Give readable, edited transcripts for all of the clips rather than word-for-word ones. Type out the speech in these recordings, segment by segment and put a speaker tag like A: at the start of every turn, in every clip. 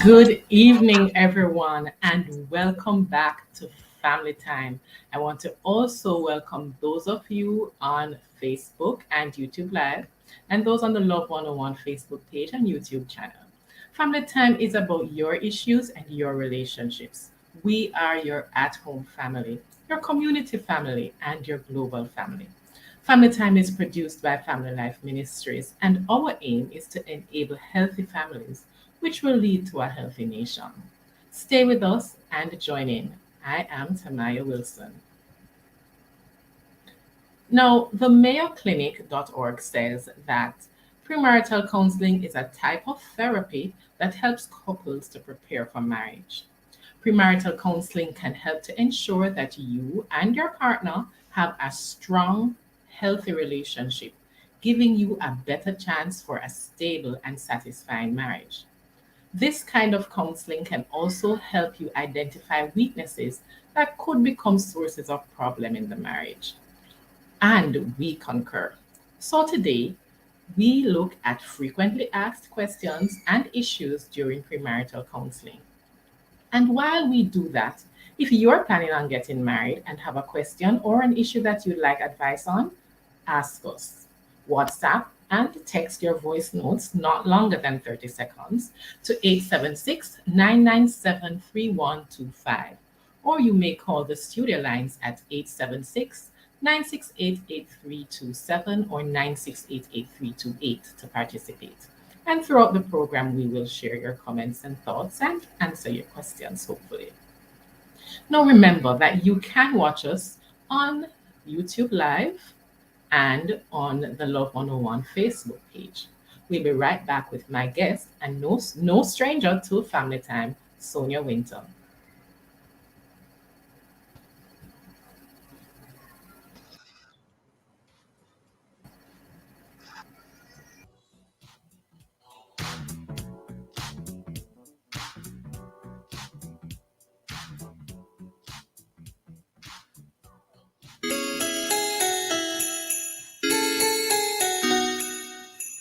A: Good evening, everyone, and welcome back to Family Time. I want to also welcome those of you on Facebook and YouTube Live, and those on the Love 101 Facebook page and YouTube channel. Family Time is about your issues and your relationships. We are your at home family, your community family, and your global family. Family Time is produced by Family Life Ministries, and our aim is to enable healthy families, which will lead to a healthy nation. Stay with us and join in. I am Tamaya Wilson. Now, the MayoClinic.org says that premarital counseling is a type of therapy that helps couples to prepare for marriage. Premarital counseling can help to ensure that you and your partner have a strong, healthy relationship, giving you a better chance for a stable and satisfying marriage. This kind of counseling can also help you identify weaknesses that could become sources of problem in the marriage. And we concur. So today, we look at frequently asked questions and issues during premarital counseling. And while we do that, if you're planning on getting married and have a question or an issue that you'd like advice on, ask us. WhatsApp and text your voice notes not longer than 30 seconds to 876-997-3125. Or you may call the studio lines at 876-968-8327 or 968-8328 to participate. And throughout the program, we will share your comments and thoughts and answer your questions, hopefully. Now, remember that you can watch us on YouTube Live and on the Love 101 Facebook page. We'll be right back with my guest and no stranger to Family Time, Sonia Winter.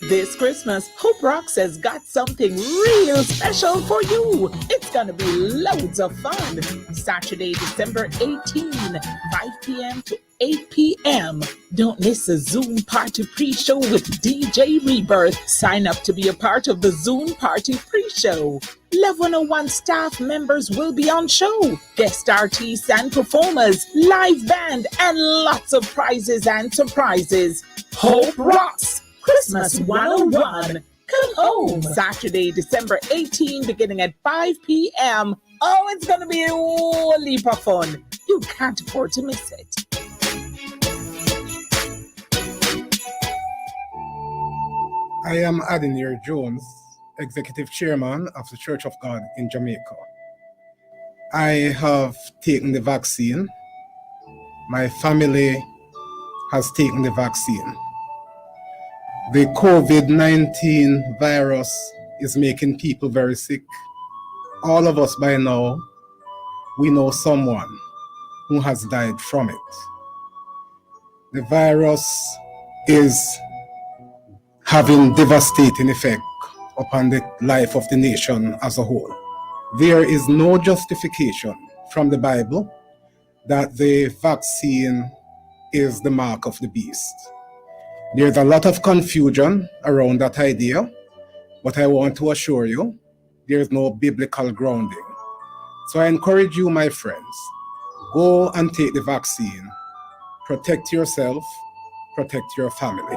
B: This Christmas, Hope Rocks has got something real special for you. It's going to be loads of fun. Saturday, December 18, 5 p.m. to 8 p.m. Don't miss a Zoom party pre-show with DJ Rebirth. Sign up to be a part of the Zoom party pre-show. Love 101 staff members will be on show. Guest artists and performers, live band, and lots of prizes and surprises. Hope Rocks! Christmas 101. Come home. Saturday, December 18, beginning at 5 p.m. Oh, it's going to be a whole heap of fun. You can't afford to miss it.
C: I am Adenier Jones, Executive Chairman of the Church of God in Jamaica. I have taken the vaccine. My family has taken the vaccine. The COVID-19 virus is making people very sick. All of us by now, we know someone who has died from it. The virus is having devastating effect upon the life of the nation as a whole. There is no justification from the Bible that the vaccine is the mark of the beast. There's a lot of confusion around that idea, but I want to assure you, there's no biblical grounding. So I encourage you, my friends, go and take the vaccine. Protect yourself, protect your family.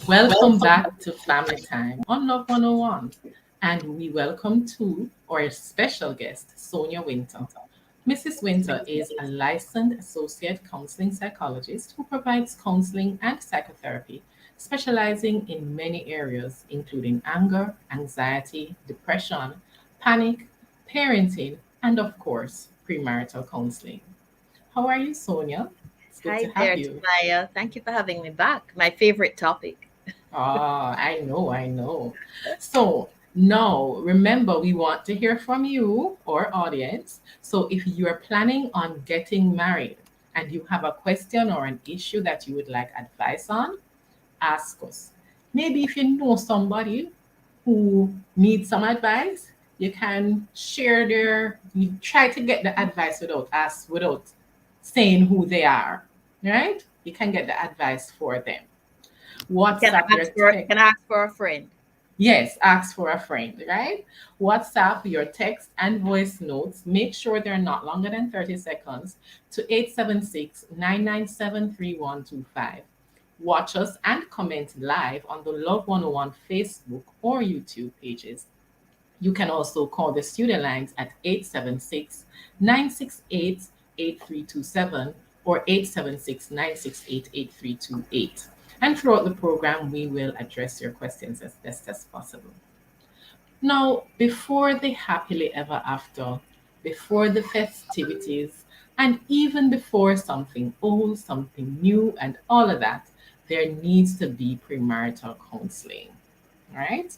A: Welcome back to Family Time on Love 101. And we welcome to our special guest, Sonia Winter. Mrs. Winter is a licensed associate counseling psychologist who provides counseling and psychotherapy, specializing in many areas, including anger, anxiety, depression, panic, parenting, and of course, premarital counseling. How are you, Sonia? It's good
D: Hi
A: to have
D: there,
A: you.
D: Tamaya. Thank you for having me back. My favorite topic.
A: Ah, I know. So No, remember, we want to hear from you, our audience. So if you are planning on getting married and you have a question or an issue that you would like advice on, ask us. Maybe if you know somebody who needs some advice, you can share you try to get the advice without saying who they are, right? You can get the advice for them. WhatsApp your text.
D: Can ask for a friend.
A: Yes, ask for a friend, right? WhatsApp your text and voice notes. Make sure they're not longer than 30 seconds to 876-997-3125. Watch us and comment live on the Love 101 Facebook or YouTube pages. You can also call the studio lines at 876-968-8327 or 876-968-8328. And throughout the program, we will address your questions as best as possible. Now, before the happily ever after, before the festivities, and even before something old, something new, and all of that, there needs to be premarital counseling. All right?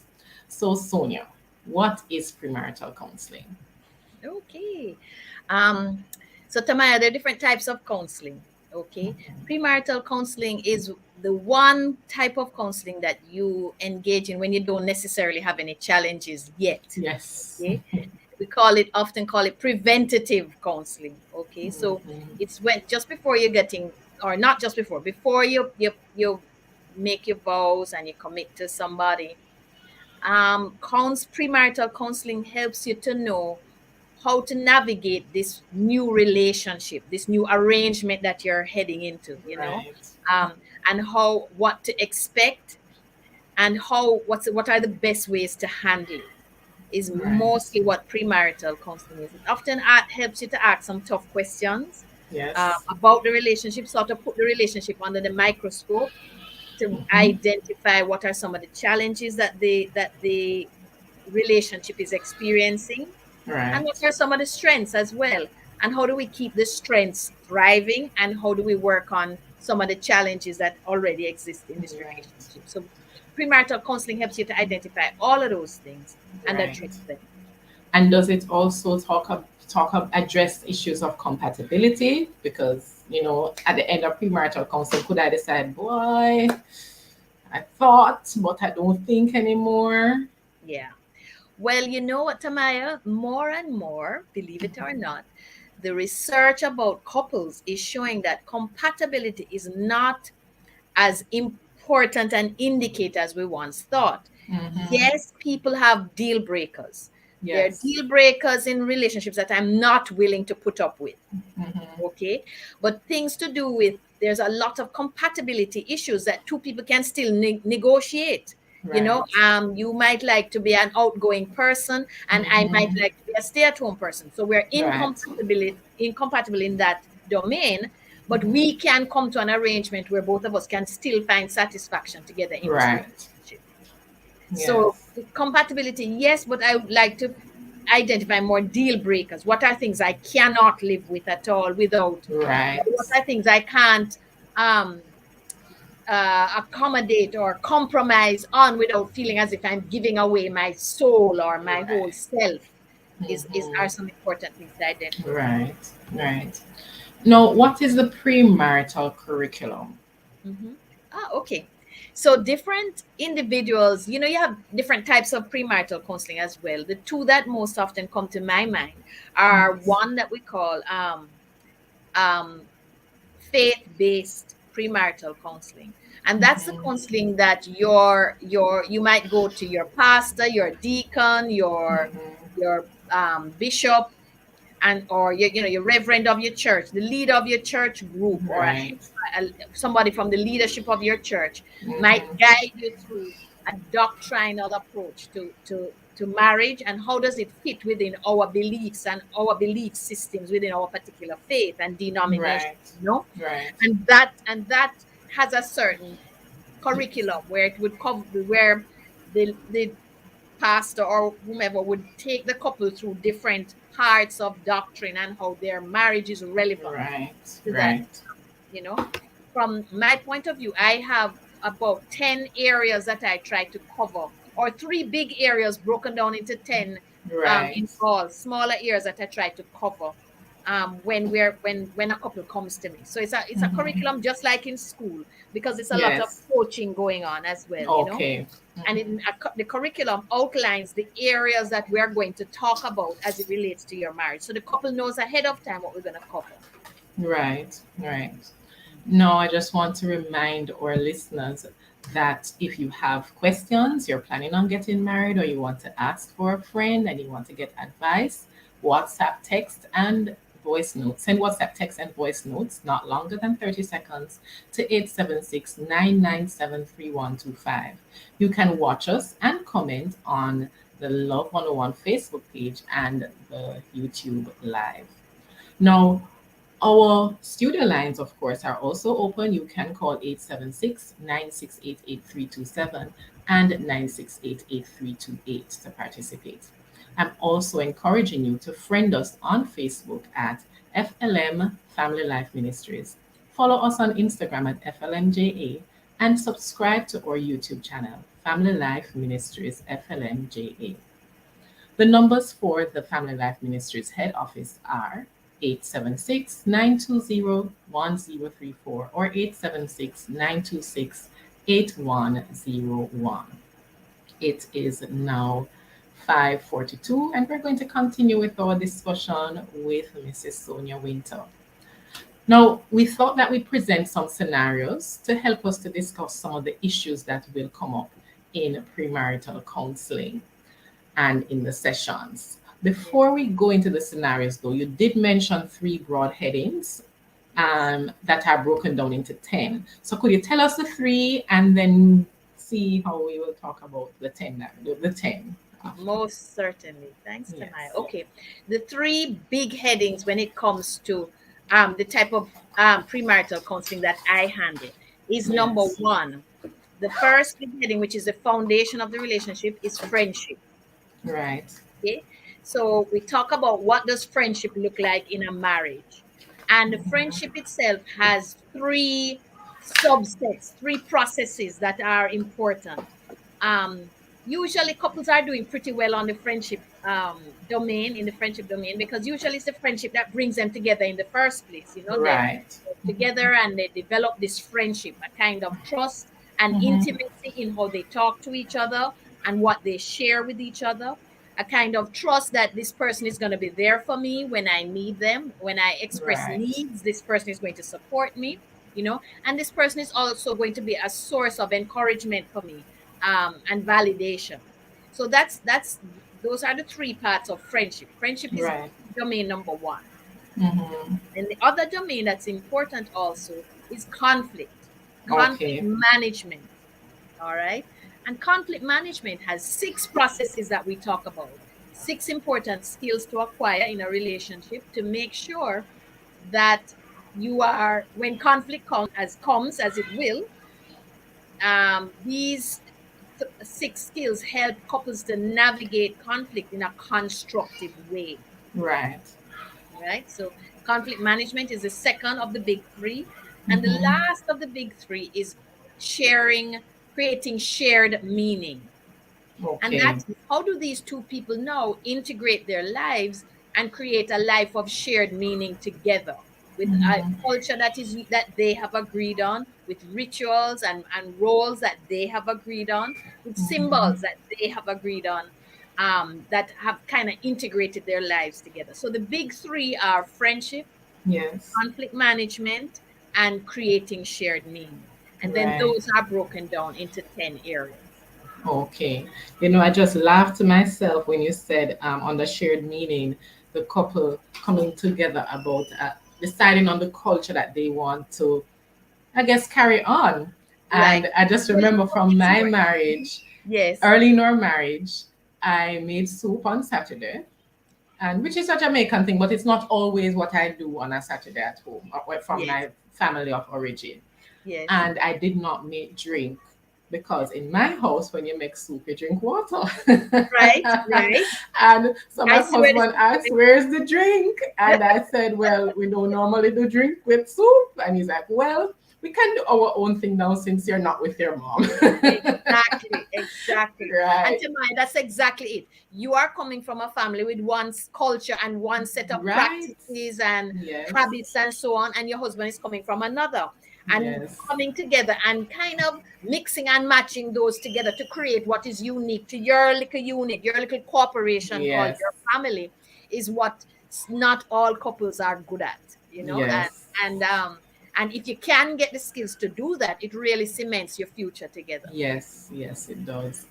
A: So, Sonia, what is premarital counseling?
D: Okay. Um, so Tamaya, there are different types of counseling. Okay. Premarital counseling is the one type of counseling that you engage in when you don't necessarily have any challenges yet.
A: Yes.
D: Okay. We often call it preventative counseling. Okay. So it's when just before you're getting, or not just before you make your vows and you commit to somebody. Premarital counseling helps you to know how to navigate this new relationship, this new arrangement that you're heading into,
A: Right.
D: and what to expect, and what are the best ways to handle it, is
A: Right.
D: mostly what premarital counseling is. It often helps you to ask some tough questions
A: Yes.
D: about the relationship, sort of put the relationship under the microscope to
A: Mhm.
D: identify what are some of the challenges that the relationship is experiencing, and what
A: Right.
D: are some of the strengths as well, and how do we keep the strengths thriving, and how do we work on some of the challenges that already exist in this
A: Right.
D: relationship. So premarital counseling helps you to identify all of those things and
A: Right.
D: address them.
A: And does it also address issues of compatibility? Because at the end of premarital counseling, could I decide, boy, I thought, but I don't think anymore?
D: Yeah. Well, you know what, Tamaya? More and more, believe it or not, the research about couples is showing that compatibility is not as important an indicator as we once thought.
A: Mm-hmm.
D: Yes, people have deal breakers. There are
A: Yes.
D: deal breakers in relationships that I'm not willing to put up with.
A: Mm-hmm.
D: Okay. But things to do with, there's a lot of compatibility issues that two people can still negotiate.
A: Right.
D: You might like to be an outgoing person, and I might
A: Mm-hmm.
D: like to be a stay-at-home person. So we're
A: Right.
D: incompatible in that domain, but
A: Mm-hmm.
D: we can come to an arrangement where both of us can still find satisfaction together in this
A: Right.
D: relationship. So
A: Yes.
D: compatibility, yes, but I would like to identify more deal breakers. What are things I cannot live with at all without?
A: Right.
D: What are things I can't um, accommodate or compromise on without feeling as if I'm giving away my soul or my whole
A: Right.
D: self? Are
A: Mm-hmm.
D: some important things to identify.
A: Right. Right. Now, what is the premarital curriculum?
D: Mhm. Okay. So different individuals, you have different types of premarital counseling as well. The two that most often come to my mind are
A: Yes.
D: one that we call um, faith-based premarital counseling, and that's the
A: Mm-hmm.
D: counseling that you might go to your pastor, your deacon, your bishop, and or your reverend of your church, the leader of your church group, or
A: Right.
D: somebody from the leadership of your church might
A: Mm-hmm.
D: guide you through a doctrinal approach to marriage, and how does it fit within our beliefs and our belief systems within our particular faith and denomination,
A: Right.
D: you know
A: Right.
D: and that has a certain curriculum where it would cover, where the pastor or whomever would take the couple through different parts of doctrine and how their marriage is relevant
A: Right.
D: to that.
A: Right.
D: you know from my point of view, I have about 10 areas that I try to cover or three big areas broken down into 10
A: Right.
D: in all smaller areas that I try to cover when a couple comes to me. So it's a
A: Mhm.
D: curriculum just like in school, because it's a lot of
A: Yes.
D: coaching going on as well,
A: Okay.
D: and the curriculum outlines the areas that we are going to talk about as it relates to your marriage, so the couple knows ahead of time what we're going to cover.
A: Right. Right. No, I just want to remind our listeners that if you have questions, you're planning on getting married, or you want to ask for a friend and you want to get advice, WhatsApp text and voice notes. Send WhatsApp text and voice notes, not longer than 30 seconds, to 876-997-3125. You can watch us and comment on the Love 101 Facebook page and the YouTube Live. Now, our studio lines, of course, are also open. You can call 876-968-8327 and 968-8328 to participate. I'm also encouraging you to friend us on Facebook at FLM Family Life Ministries. Follow us on Instagram at FLMJA and subscribe to our YouTube channel, Family Life Ministries FLMJA. The numbers for the Family Life Ministries head office are 876-920-1034 or 876-926-8101. It is now 5:42, and we're going to continue with our discussion with Mrs. Sonia Winter. Now, we thought that we'd present some scenarios to help us to discuss some of the issues that will come up in premarital counseling and in the sessions.
D: Yes,
A: Before we go into the scenarios, though, you did mention three broad headings
D: yes.
A: that are broken down into 10. So could you tell us the three and then see how we will talk about the 10, the 10 after?
D: Most certainly. Thanks, Tamaya.
A: Yes.
D: Okay. The three big headings when it comes to the type of premarital counseling that I handle is number
A: Yes.
D: one. The first big heading, which is the foundation of the relationship, is friendship.
A: Right.
D: Okay. So we talk about what does friendship look like in a marriage. And the friendship itself has three subsets, three processes that are important. Um, Usually couples are doing pretty well on the friendship domain, in the friendship domain, because usually it's the friendship that brings them together in the first place. They
A: Right.
D: together and they develop this friendship, a kind of trust and
A: Mm-hmm.
D: intimacy in how they talk to each other and what they share with each other. A kind of trust that this person is going to be there for me when I need them. When I express
A: Right.
D: needs, this person is going to support me, and this person is also going to be a source of encouragement for me, and validation. So that's those are the three parts of friendship. Friendship is
A: Right.
D: domain number one.
A: Mm-hmm.
D: And the other domain that's important also is conflict
A: Okay.
D: management. All right. And conflict management has six processes that we talk about, six important skills to acquire in a relationship to make sure that you are, when conflict comes as it will, these six skills help couples to navigate conflict in a constructive way.
A: Right.
D: Right? So conflict management is the second of the big three. And the
A: Mm-hmm.
D: last of the big three is creating shared meaning. And
A: Okay.
D: that's how do these two people now integrate their lives and create a life of shared meaning together with a
A: Mm-hmm.
D: culture that they have agreed on, with rituals and roles that they have agreed on, with
A: Mm-hmm.
D: symbols that they have agreed on, that have kind of integrated their lives together. So the big three are friendship,
A: Yes.
D: conflict management, and creating shared meaning. And then
A: Right.
D: those are broken down into 10 areas.
A: Okay. I just laughed to myself when you said on the shared meaning, the couple coming together about deciding on the culture that they want to, I guess, carry on.
D: Right.
A: And I just
D: Well,
A: remember from my
D: sure.
A: marriage,
D: Yes.
A: early in our marriage, I made soup on Saturday, and which is a Jamaican thing, but it's not always what I do on a Saturday at home from
D: Yes.
A: my family of origin.
D: Yes.
A: And I did not make drink because in my house, when you make soup, you drink water.
D: Right. Right.
A: And so
D: I
A: my
D: see where this
A: husband
D: is
A: asked,
D: going.
A: "Where's the drink?" And I said, "Well, we don't normally do drink with soup." And he's like, "Well, we can do our own thing now since you're not with your mom.
D: Exactly, exactly. And
A: Right.
D: Tamai, that's exactly it. You are coming from a family with one culture and one set of
A: Right.
D: practices and
A: Yes.
D: habits and so on, and your husband is coming from another. And
A: Yes.
D: coming together and kind of mixing and matching those together to create what is unique to your little unit, your little corporation called
A: Yes.
D: your family, is what not all couples are good at, you know.
A: Yes.
D: And if you can get the skills to do that, it really cements your future together.
A: Yes. Yes, it does.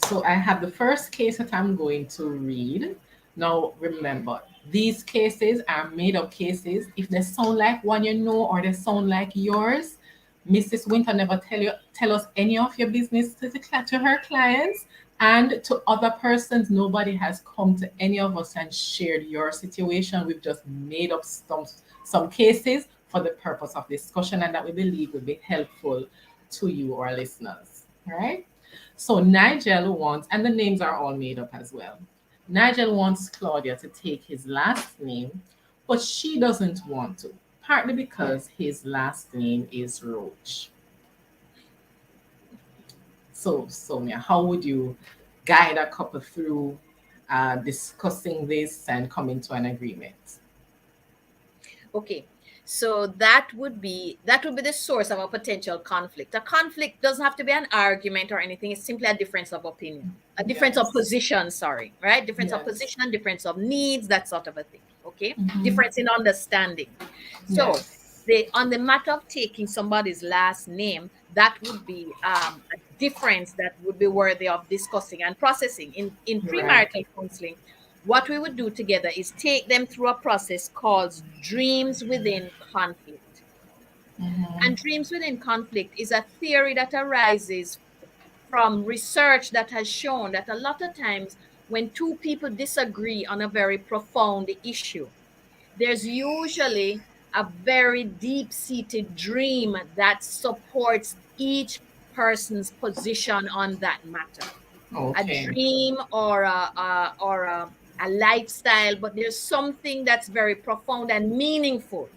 A: So I have the first case that I'm going to read. Now, remember, these cases are made up cases. If they sound like one you know or they sound like yours, Mrs. Winter never tell us any of your business to her clients and to other persons. Nobody has come to any of us and shared your situation. We've just made up some cases for the purpose of discussion and that we believe will be helpful to you, our listeners. All right? So Nigel wants, and the names are all made up as well. Nigel wants Claudia to take his last name, but she doesn't want to, partly because his last name is Roach. So, Sonia, how would you guide a couple through discussing this and coming to an agreement?
D: Okay. So that would be the source of a potential conflict. A conflict doesn't have to be an argument or anything. It's simply a difference of opinion, a difference of
A: Yes.
D: position, sorry, right? Difference of
A: Yes.
D: position, difference of needs, that sort of a thing. Okay.
A: Mhm.
D: Difference in understanding. So
A: Yes.
D: on the matter of taking somebody's last name, that would be a difference that would be worthy of discussing and processing. In
A: Right.
D: premarital counseling, what we would do together is take them through a process called dreams within conflict.
A: Mhm.
D: And dreams within conflict is a theory that arises from research that has shown that a lot of times when two people disagree on a very profound issue, there's usually a very deep seated dream that supports each person's position on that matter. A
A: Okay.
D: dream or a lifestyle, but there's something that's very profound and meaningful,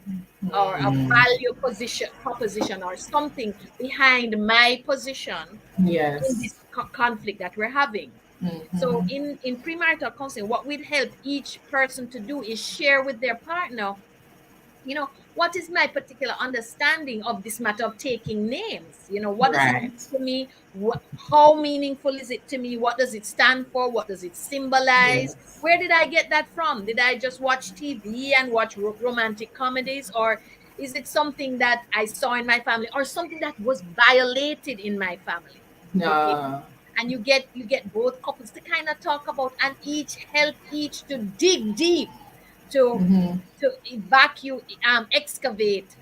D: or a
A: Mm.
D: value position proposition or something behind my position in
A: Yes.
D: this conflict that we're having. So
A: Mhm.
D: in premarital counseling, what we'd help each person to do is share with their partner, what is my particular understanding of this matter of taking names? What does it mean
A: Right.
D: to me? How meaningful is it to me? What does it stand for? What does it symbolize?
A: Yes.
D: Where did I get that from? Did I just watch TV and watch romantic comedies, or is it something that I saw in my family, or something that was violated in my family? Okay.
A: No.
D: And you get both couples to kind of talk about, and each help each to dig deep, to
A: Mhm.
D: evacuate, excavate,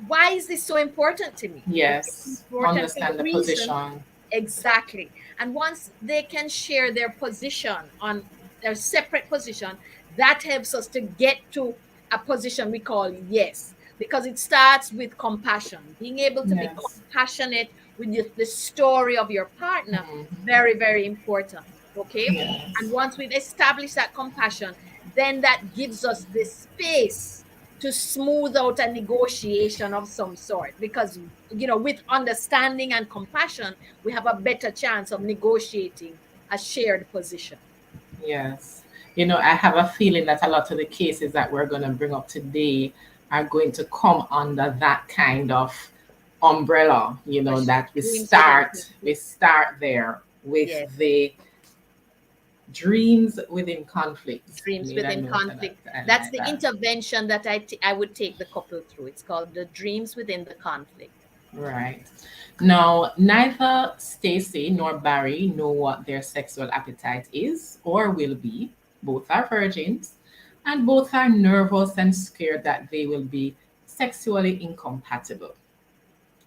D: why is this so important to me? Okay, it's
A: Yes.
D: important for
A: Understand
D: a
A: the
D: reason.
A: position.
D: Exactly. And once they can share their position on their separate position, that helps us to get to a position we call yes, because it starts with compassion, being able to be
A: Yes.
D: compassionate with the story of your partner.
A: Mhm.
D: Very, very important. Okay. And
A: Yes.
D: once we've established that compassion, then that gives us the space to smooth out a negotiation of some sort, because with understanding and compassion, we have a better chance of negotiating a shared position.
A: Yes. I have a feeling that a lot of the cases that we're going to bring up today are going to come under that kind of umbrella,
D: For sure.
A: that we
D: Dreams within
A: start we
D: conflict.
A: start there with
D: Yes.
A: the dreams within conflicts. I
D: Dreams
A: made a
D: within
A: note of that.
D: conflict.
A: I
D: That's
A: like
D: the
A: that.
D: intervention that I would take the couple through. It's called the dreams within the conflict.
A: Right. Now, neither Stacy nor Barry know what their sexual appetite is or will be. Both are virgins, and both are nervous and scared that they will be sexually incompatible.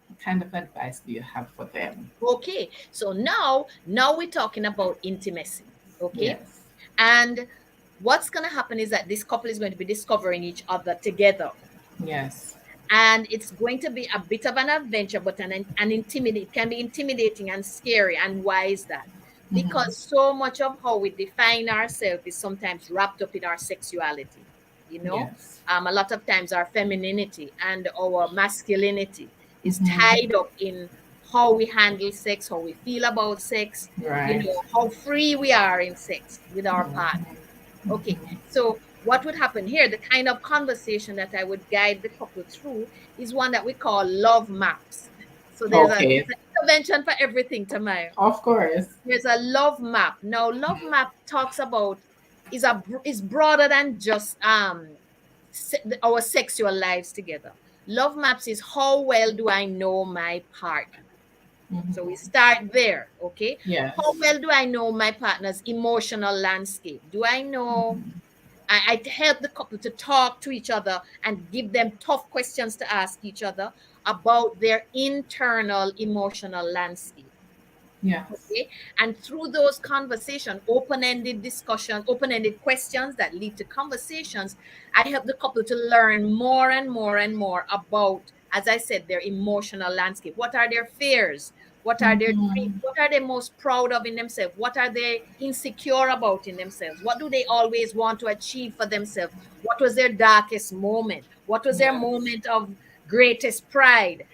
A: What kind of advice do you have for them?
D: Okay. So now we're talking about intimacy. Okay.
A: Yes.
D: And what's going to happen is that this couple is going to be discovering each other together.
A: Yes.
D: And it's going to be a bit of an adventure, but an it can be intimidating and scary. And why is that?
A: Mm-hmm.
D: Because so much of how we define ourselves is sometimes wrapped up in our sexuality. You know,
A: Yes.
D: a lot of times our femininity and our masculinity is
A: Mhm.
D: tied up in how we handle sex, how we feel about sex, you
A: Right.
D: know, how free we are in sex with our partner. Okay, so what would happen here, the kind of conversation that I would guide the couple through is one that we call love maps. So there's
A: Okay.
D: an intervention for everything, Tamaya.
A: Of course.
D: There's a love map. Now, love map talks about is broader than just our sexual lives together. Love maps is how well do I know my partner? So we
A: Mhm.
D: start there, okay? How
A: Yes.
D: well do I know my partner's emotional landscape? Do I know? I help the couple to talk to each other and give them tough questions to ask each other about their internal emotional landscape.
A: Yes.
D: Okay. And through those conversations, open-ended discussions, open-ended questions that lead to conversations, I help the couple to learn more and more and more about, as I said, their emotional landscape. What are their fears? What are their dreams?
A: Mhm.
D: What are they most proud of in themselves? What are they insecure about in themselves? What do they always want to achieve for themselves? What was their darkest moment? What was their
A: Yes.
D: moment of greatest pride?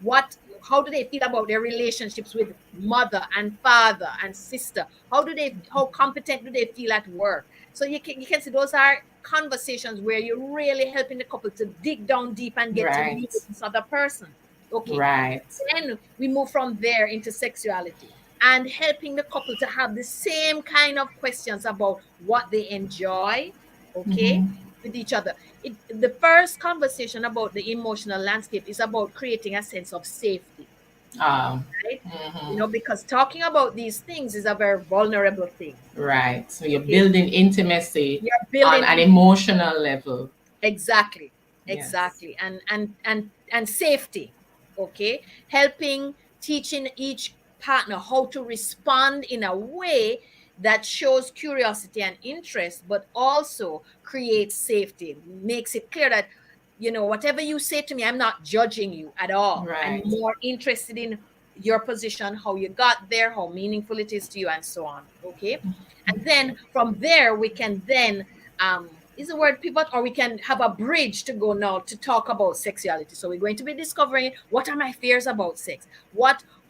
D: What how do they feel about their relationships with mother and father and sister? How competent do they feel at work? So you can see those are conversations where you're really helping the couple to dig down deep and get to know
A: Right.
D: this other person. Okay,
A: Right.
D: then we move from there into sexuality and helping the couple to have the same kind of questions about what they enjoy, okay,
A: Mhm.
D: with each other. The first conversation about the emotional landscape is about creating a sense of safety, right? You
A: Mhm.
D: know, because talking about these things is a very vulnerable thing.
A: Right. So you're
D: Okay,
A: building intimacy
D: you're
A: on
D: building
A: an
D: in
A: emotional level.
D: exactly,
A: Yes.
D: exactly, and safety. Okay, helping teaching each partner how to respond in a way that shows curiosity and interest, but also creates safety, makes it clear that, you know, whatever you say to me, I'm not judging you at all. I'm
A: Right.
D: more interested in your position, how you got there, how meaningful it is to you, and so on. Okay, and then from there we can then is the word pivot, or we can have a bridge to go now to talk about sexuality. So we're going to be discovering what are my fears about sex,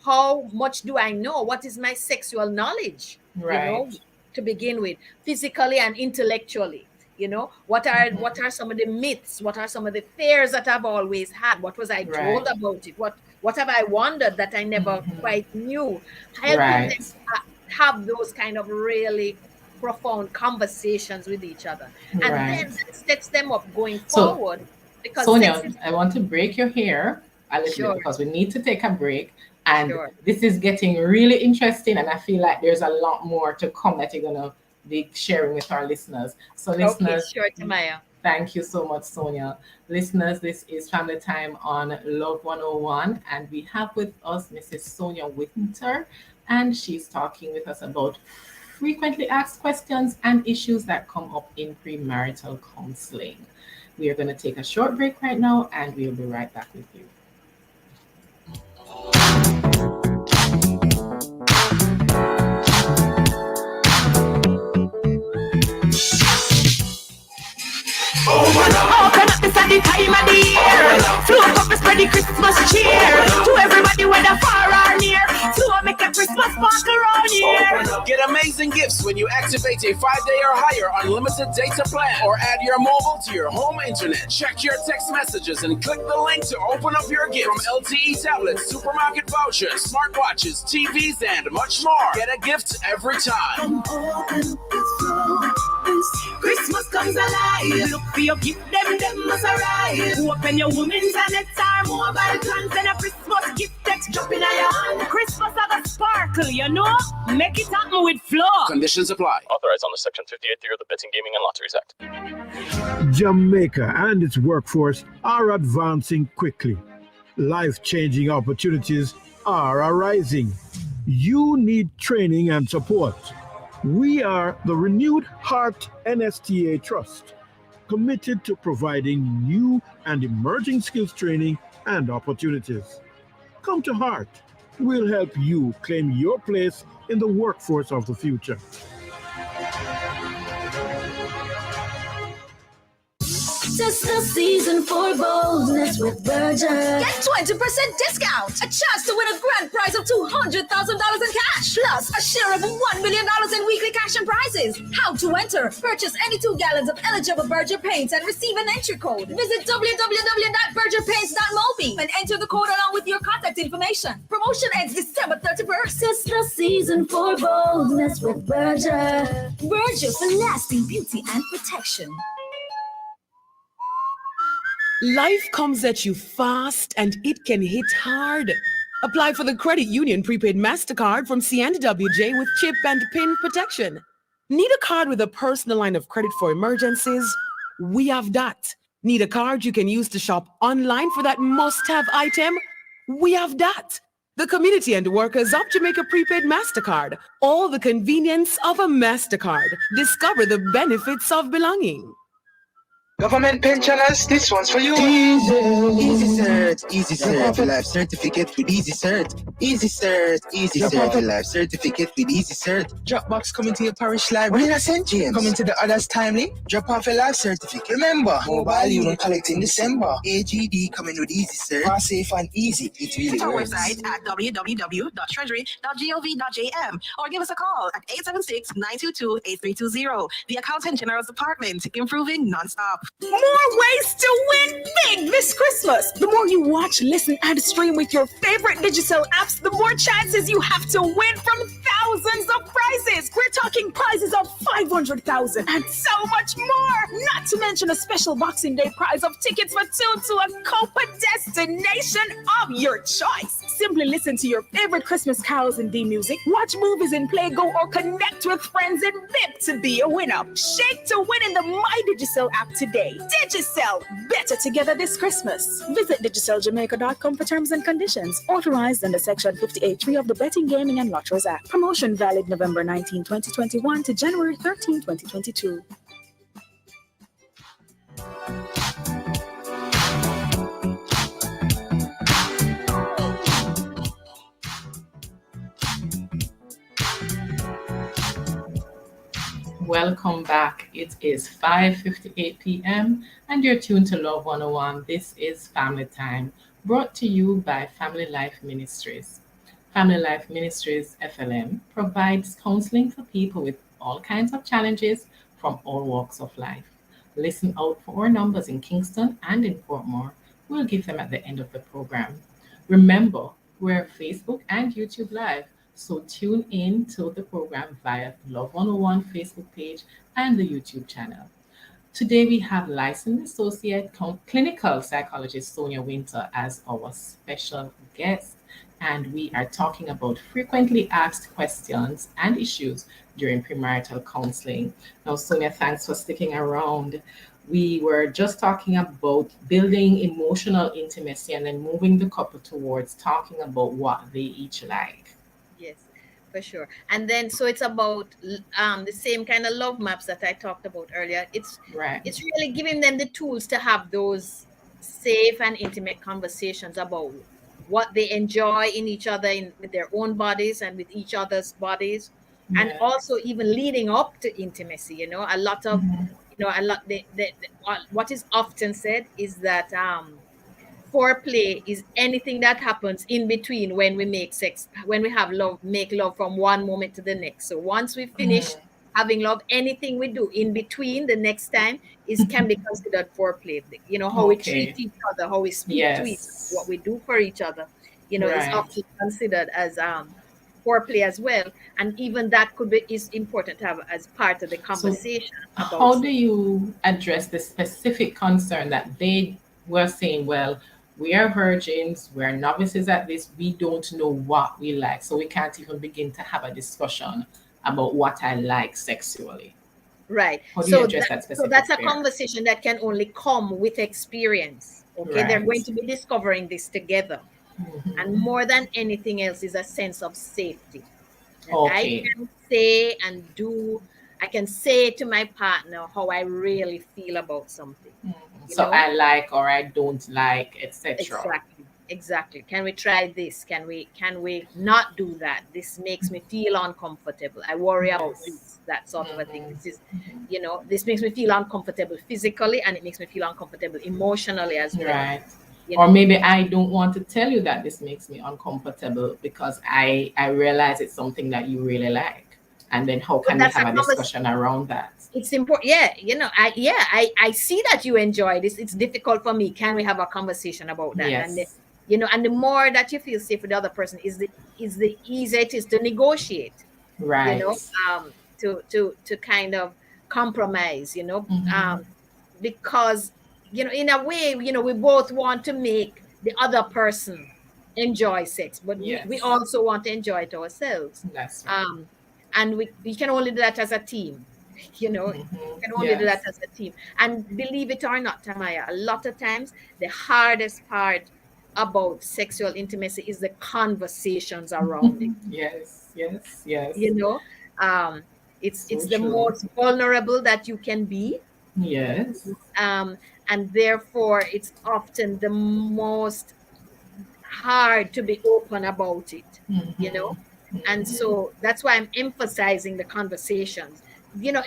D: how much do I know, what is my sexual knowledge, you know,
A: Right.
D: to begin with, physically and intellectually. You know, what are some of the myths, what are some of the fears that I've always had, what was I told
A: Right.
D: about it, what have I wondered that I never
A: Mhm.
D: quite knew, helping them
A: Right.
D: have those kind of really profound conversations with each other. And then
A: Right.
D: that sets them up going
A: So,
D: forward because sex
A: Sonia,
D: is
A: I want to break your hair a little bit
D: sure,
A: because we need to take a break. And
D: sure.
A: this is getting really interesting. And I feel like there's a lot more to come that you're going to be sharing with our listeners. So,
D: Okay,
A: listeners,
D: sure, Tamaya.
A: thank you so much, Sonia. Listeners, this is Family Time on Love 101. And we have with us Mrs. Sonia Winter. And she's talking with us about frequently asked questions and issues that come up in premarital counseling. We are going to take a short break right now and we'll be right back with you.
B: Open up, it's at the time of the year. Float up and spread the Christmas cheer. To everybody, whether far or near. So I make a Christmas sparkle around here.
E: Get amazing gifts when you activate a 5-day or higher unlimited data plan or add your mobile to your home internet. Check your text messages and click the link to open up your gift from LTE tablets, supermarket vouchers, smartwatches, TVs, and much more. Get a gift every time.
B: Christmas comes alive. Look for your gift, them must arrive. Open your women's and it's our mobile plans and a Christmas gift text drop in your hand. Christmas have a sparkle, you know? Make it happen with flow.
E: Conditions apply.
F: Authorized under Section 58 of the Betting, Gaming, and Lotteries Act.
G: Jamaica and its workforce are advancing quickly. Life-changing opportunities are arising. You need training and support. We are the Renewed Heart NSTA Trust, committed to providing new and emerging skills training and opportunities. Come to Heart. We'll help you claim your place in the workforce of the future.
H: 'Tis the season for boldness with Berger.
I: Get 20% discount. A chance to win a grand prize of $200,000 in cash. Plus a share of $1 million in weekly cash and prizes. How to enter? Purchase any 2 gallons of eligible Berger paints and receive an entry code. Visit www.bergerpaints.mobi and enter the code along with your contact information. Promotion ends December 31st.
H: 'Tis the season for boldness with Berger.
I: Berger for lasting beauty and protection.
J: Life comes at you fast and it can hit hard. Apply for the Credit Union Prepaid MasterCard from C&WJ with chip and PIN protection. Need a card with a personal line of credit for emergencies? We have that. Need a card you can use to shop online for that must-have item? We have that. The community and workers of Jamaica Prepaid MasterCard. All the convenience of a MasterCard. Discover the benefits of belonging.
K: Government pensioners, this one's for you. Easy Cert, Easy Cert, for life certificate with Easy Cert. Easy Cert, Easy Cert, for life certificate with Easy Cert. Dropbox coming to your parish library. When St. James coming to the others timely. Drop off a life certificate. Remember, mobile you don't collect in December. AGD coming with Easy Cert. Fast, safe and easy. It really
L: Visit our
K: works.
L: website at www.treasury.gov.jm or give us a call at 876-922-8320. The Accountant General's Department, improving nonstop.
B: More ways to win big this Christmas. The more you watch, listen, and stream with your favorite digital apps, the more chances you have to win from thousands of prizes. We're talking prizes of 500,000 and so much more. Not to mention a special Boxing Day prize of tickets for two to a Copa destination of your choice. Simply listen to your favorite Christmas carols in D-Music, watch movies in Play Go, or connect with friends in VIP to be a winner. Shake to win in the My Digicel app today. Digicel, better together this Christmas. Visit digiceljamaica.com for terms and conditions. Authorized under Section 58.3 of the Betting, Gaming and Lotteries Act. Promotion valid November 19, 2021 to January 13, 2022.
A: Welcome back. It is 5:58 p.m. and you're tuned to Love 101. This is Family Time, brought to you by Family Life Ministries. Family Life Ministries, FLM, provides counseling for people with all kinds of challenges from all walks of life. Listen out for our numbers in Kingston and in Portmore. We'll give them at the end of the program. Remember, we're Facebook and YouTube Live, so tune in to the program via Love 101 Facebook page and the YouTube channel. Today we have licensed associate clinical psychologist Sonia Winter as our special guest, and we are talking about frequently asked questions and issues during premarital counseling. Now, Sonia, thanks for sticking around. We were just talking about building emotional intimacy and then moving the couple towards talking about what they each like.
D: Yes, for sure. And then so it's about the same kind of love maps that I talked about earlier. It's really giving them the tools to have those safe and intimate conversations about what they enjoy in each other, with their own bodies and with each other's bodies, and also even leading up to intimacy. A lot of what is often said is that foreplay is anything that happens in between when we make sex, when we have love, make love from one moment to the next. So once we finish having love, anything we do in between the next time can be considered foreplay. How we treat each other, how we speak to each other, what we do for each other, is often considered as foreplay as well. And even that is important to have as part of the conversation.
A: So how do you address the specific concern that they were saying, well, we are virgins, we're novices at this, we don't know what we like, so we can't even begin to have a discussion about what I like sexually?
D: Right.
A: How do you address that specific
D: So that's a
A: fear?
D: conversation that can only come with experience. Okay, they're going to be discovering this together. And more than anything else is a sense of safety. I can say and do, I can say to my partner how I really feel about something.
A: So I like or I don't like, etc.
D: Exactly. Can we try this? Can we not do that? This makes me feel uncomfortable. I worry about
A: Yes.
D: this, that sort of a thing.
A: Mhm.
D: This is, this makes me feel uncomfortable physically, and it makes me feel uncomfortable emotionally as well.
A: Right.
D: You
A: Or
D: know,
A: maybe I don't want to tell you that this makes me uncomfortable because I realize it's something that you really like. And then how
D: but
A: can we
D: that's a
A: have a
D: conversation.
A: discussion around that?
D: It's important. Yeah, I see that you enjoy this. It's difficult for me. Can we have a conversation about that? And
A: Yes.
D: and the more that you feel safe with the other person is the easier it is to negotiate. you
A: Right.
D: know to kind of compromise,
A: Mm-hmm.
D: because in a way, we both want to make the other person enjoy sex, but we
A: Yes.
D: also want to enjoy it ourselves.
A: That's right.
D: And we can only do that as a team. We
A: Mm-hmm.
D: can only do that
A: Yes.
D: as a team. And believe it or not, Tamaya, a lot of times the hardest part about sexual intimacy is the conversations around it.
A: Yes. Yes. Yes.
D: you know um it's
A: So
D: the
A: true.
D: most vulnerable that you can be.
A: Yes.
D: And therefore it's often the most hard to be open about it you
A: Mm-hmm.
D: know and
A: Mm-hmm.
D: so that's why I'm emphasizing the conversations.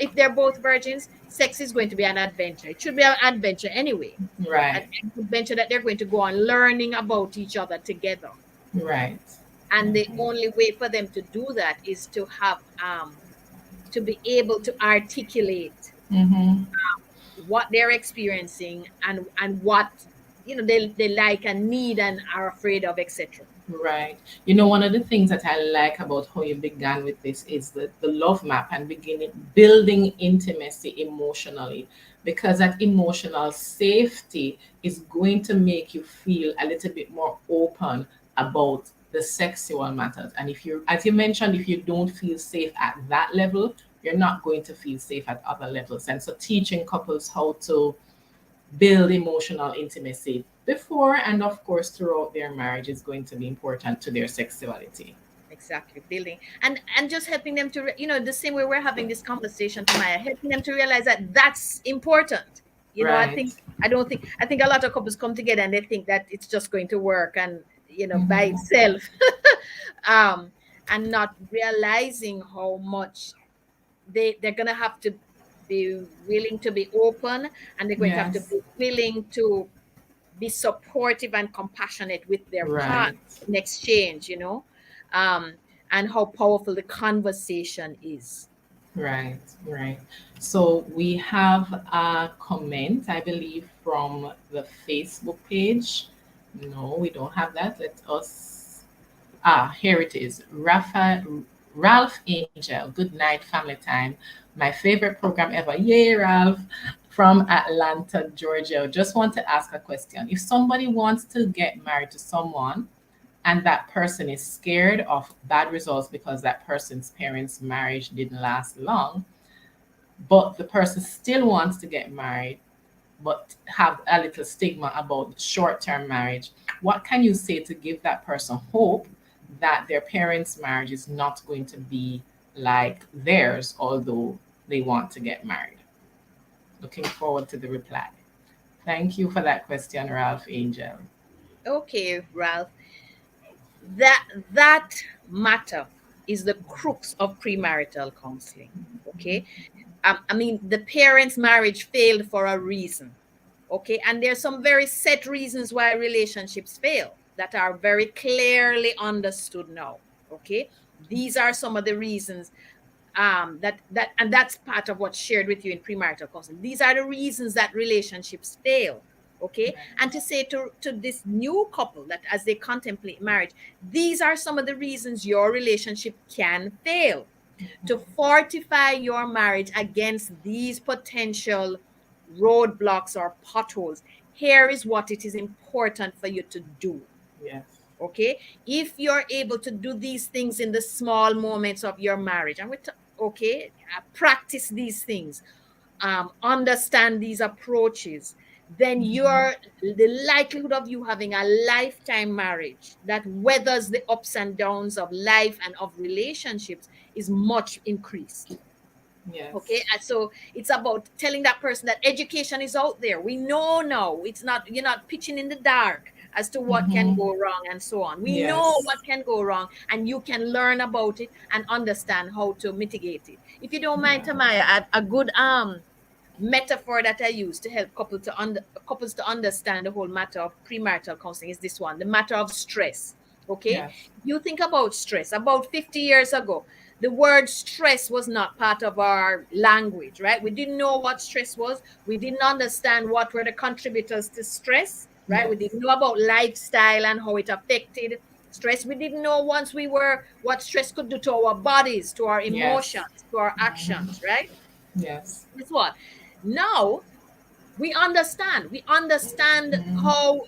D: If they're both virgins, sex is going to be an adventure. It should be an adventure anyway. An
A: Right.
D: adventure that they're going to go on learning about each other together.
A: Right.
D: And the
A: Mm-hmm.
D: only way for them to do that is to have to be able to articulate
A: Mm-hmm.
D: what they're experiencing, and what they like and need and are afraid of, etc.
A: Right. One of the things that I like about how you began with this is the love map and beginning building intimacy emotionally, because that emotional safety is going to make you feel a little bit more open about the sexual matters. And if you, as you mentioned, if you don't feel safe at that level, you're not going to feel safe at other levels. And so teaching couples how to build emotional intimacy before and of course throughout their marriage is going to be important to their sexuality.
D: Exactly, building and just helping them to the same way we're having this conversation, Tamaya, helping them to realize that that's important. I
A: Right.
D: think I don't think I think a lot of couples come together and they think that it's just going to work, and by
A: Mhm.
D: itself. um and not realizing how much they're gonna have to be willing to be open, and they're going to have to
A: Yes.
D: be willing to be supportive and compassionate with their
A: Right.
D: partner in exchange, um, and how powerful the conversation is.
A: Right. Right. So we have a comment, I believe, from the Facebook page. No, we don't have that. Let us. Here it is. Ralph Angel. Good night, family time. My favorite program ever. Yay, Ralph. From Atlanta, Georgia. Just want to ask a question. If somebody wants to get married to someone and that person is scared of bad results because that person's parents' marriage didn't last long, but the person still wants to get married, but have a little stigma about short-term marriage, what can you say to give that person hope that their parents' marriage is not going to be like theirs, although they want to get married? Looking forward to the reply. Thank you for that question, Ralph Angel.
D: Okay, Ralph, that matter is the crux of premarital counseling. Okay, I mean, the parents' marriage failed for a reason. Okay, and there's some very set reasons why relationships fail that are very clearly understood now. Okay, these are some of the reasons, and that's part of what's shared with you in premarital counseling. These are the reasons that relationships fail. Okay, and to say to this new couple that as they contemplate marriage, these are some of the reasons your relationship can fail. To fortify your marriage against these potential roadblocks or potholes, here is what it is important for you to do.
A: Yes.
D: Okay, if you're able to do these things in the small moments of your marriage, and okay, practice these things, understand these approaches, then the likelihood of you having a lifetime marriage that weathers the ups and downs of life and of relationships is much increased. Okay,
A: Yes.
D: and so it's about telling that person that education is out there. We know now, it's not, you're not pitching in the dark. as to what can go wrong and so on. We know
A: Yes.
D: what can go wrong, and you can learn about it and understand how to mitigate it. If you don't mind, Tamaya, a good metaphor that I use to help couples to understand the whole matter of premarital counseling is this one: the matter of stress. Okay,
A: Yes.
D: you think about stress. About 50 years ago, the word stress was not part of our language, right? We didn't know what stress was. We didn't understand what were the contributors to stress, right? We
A: Yes.
D: didn't know about lifestyle and how it affected stress. We didn't know once we were what stress could do to our bodies, to our
A: Yes.
D: emotions, to our actions, right?
A: Yes.
D: Guess what? Now we understand. We understand how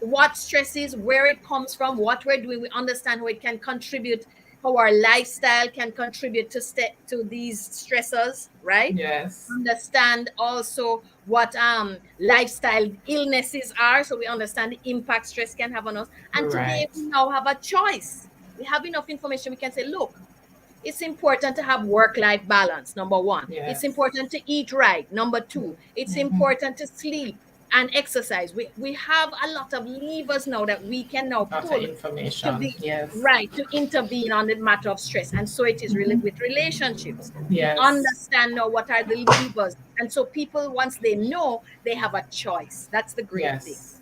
D: what stress is, where it comes from, what we're doing. We understand how it can contribute, how our lifestyle can contribute to these stressors, right?
A: Yes.
D: Understand also what lifestyle illnesses are, so we understand the impact stress can have on us. And today
A: Right.
D: we now have a choice. We have enough information. We can say, look, it's important to have work-life balance, number one. It's
A: Yes.
D: important to eat right, number two. It's important to sleep and exercise. We have a lot of levers now that we can now
A: Lots of
D: pull to
A: information.
D: be
A: Yes.
D: right, to intervene on the matter of stress. And so it is really with relationships. We
A: Yes.
D: understand now what are the levers. And so people, once they know, they have a choice. That's the great thing.
A: Yes.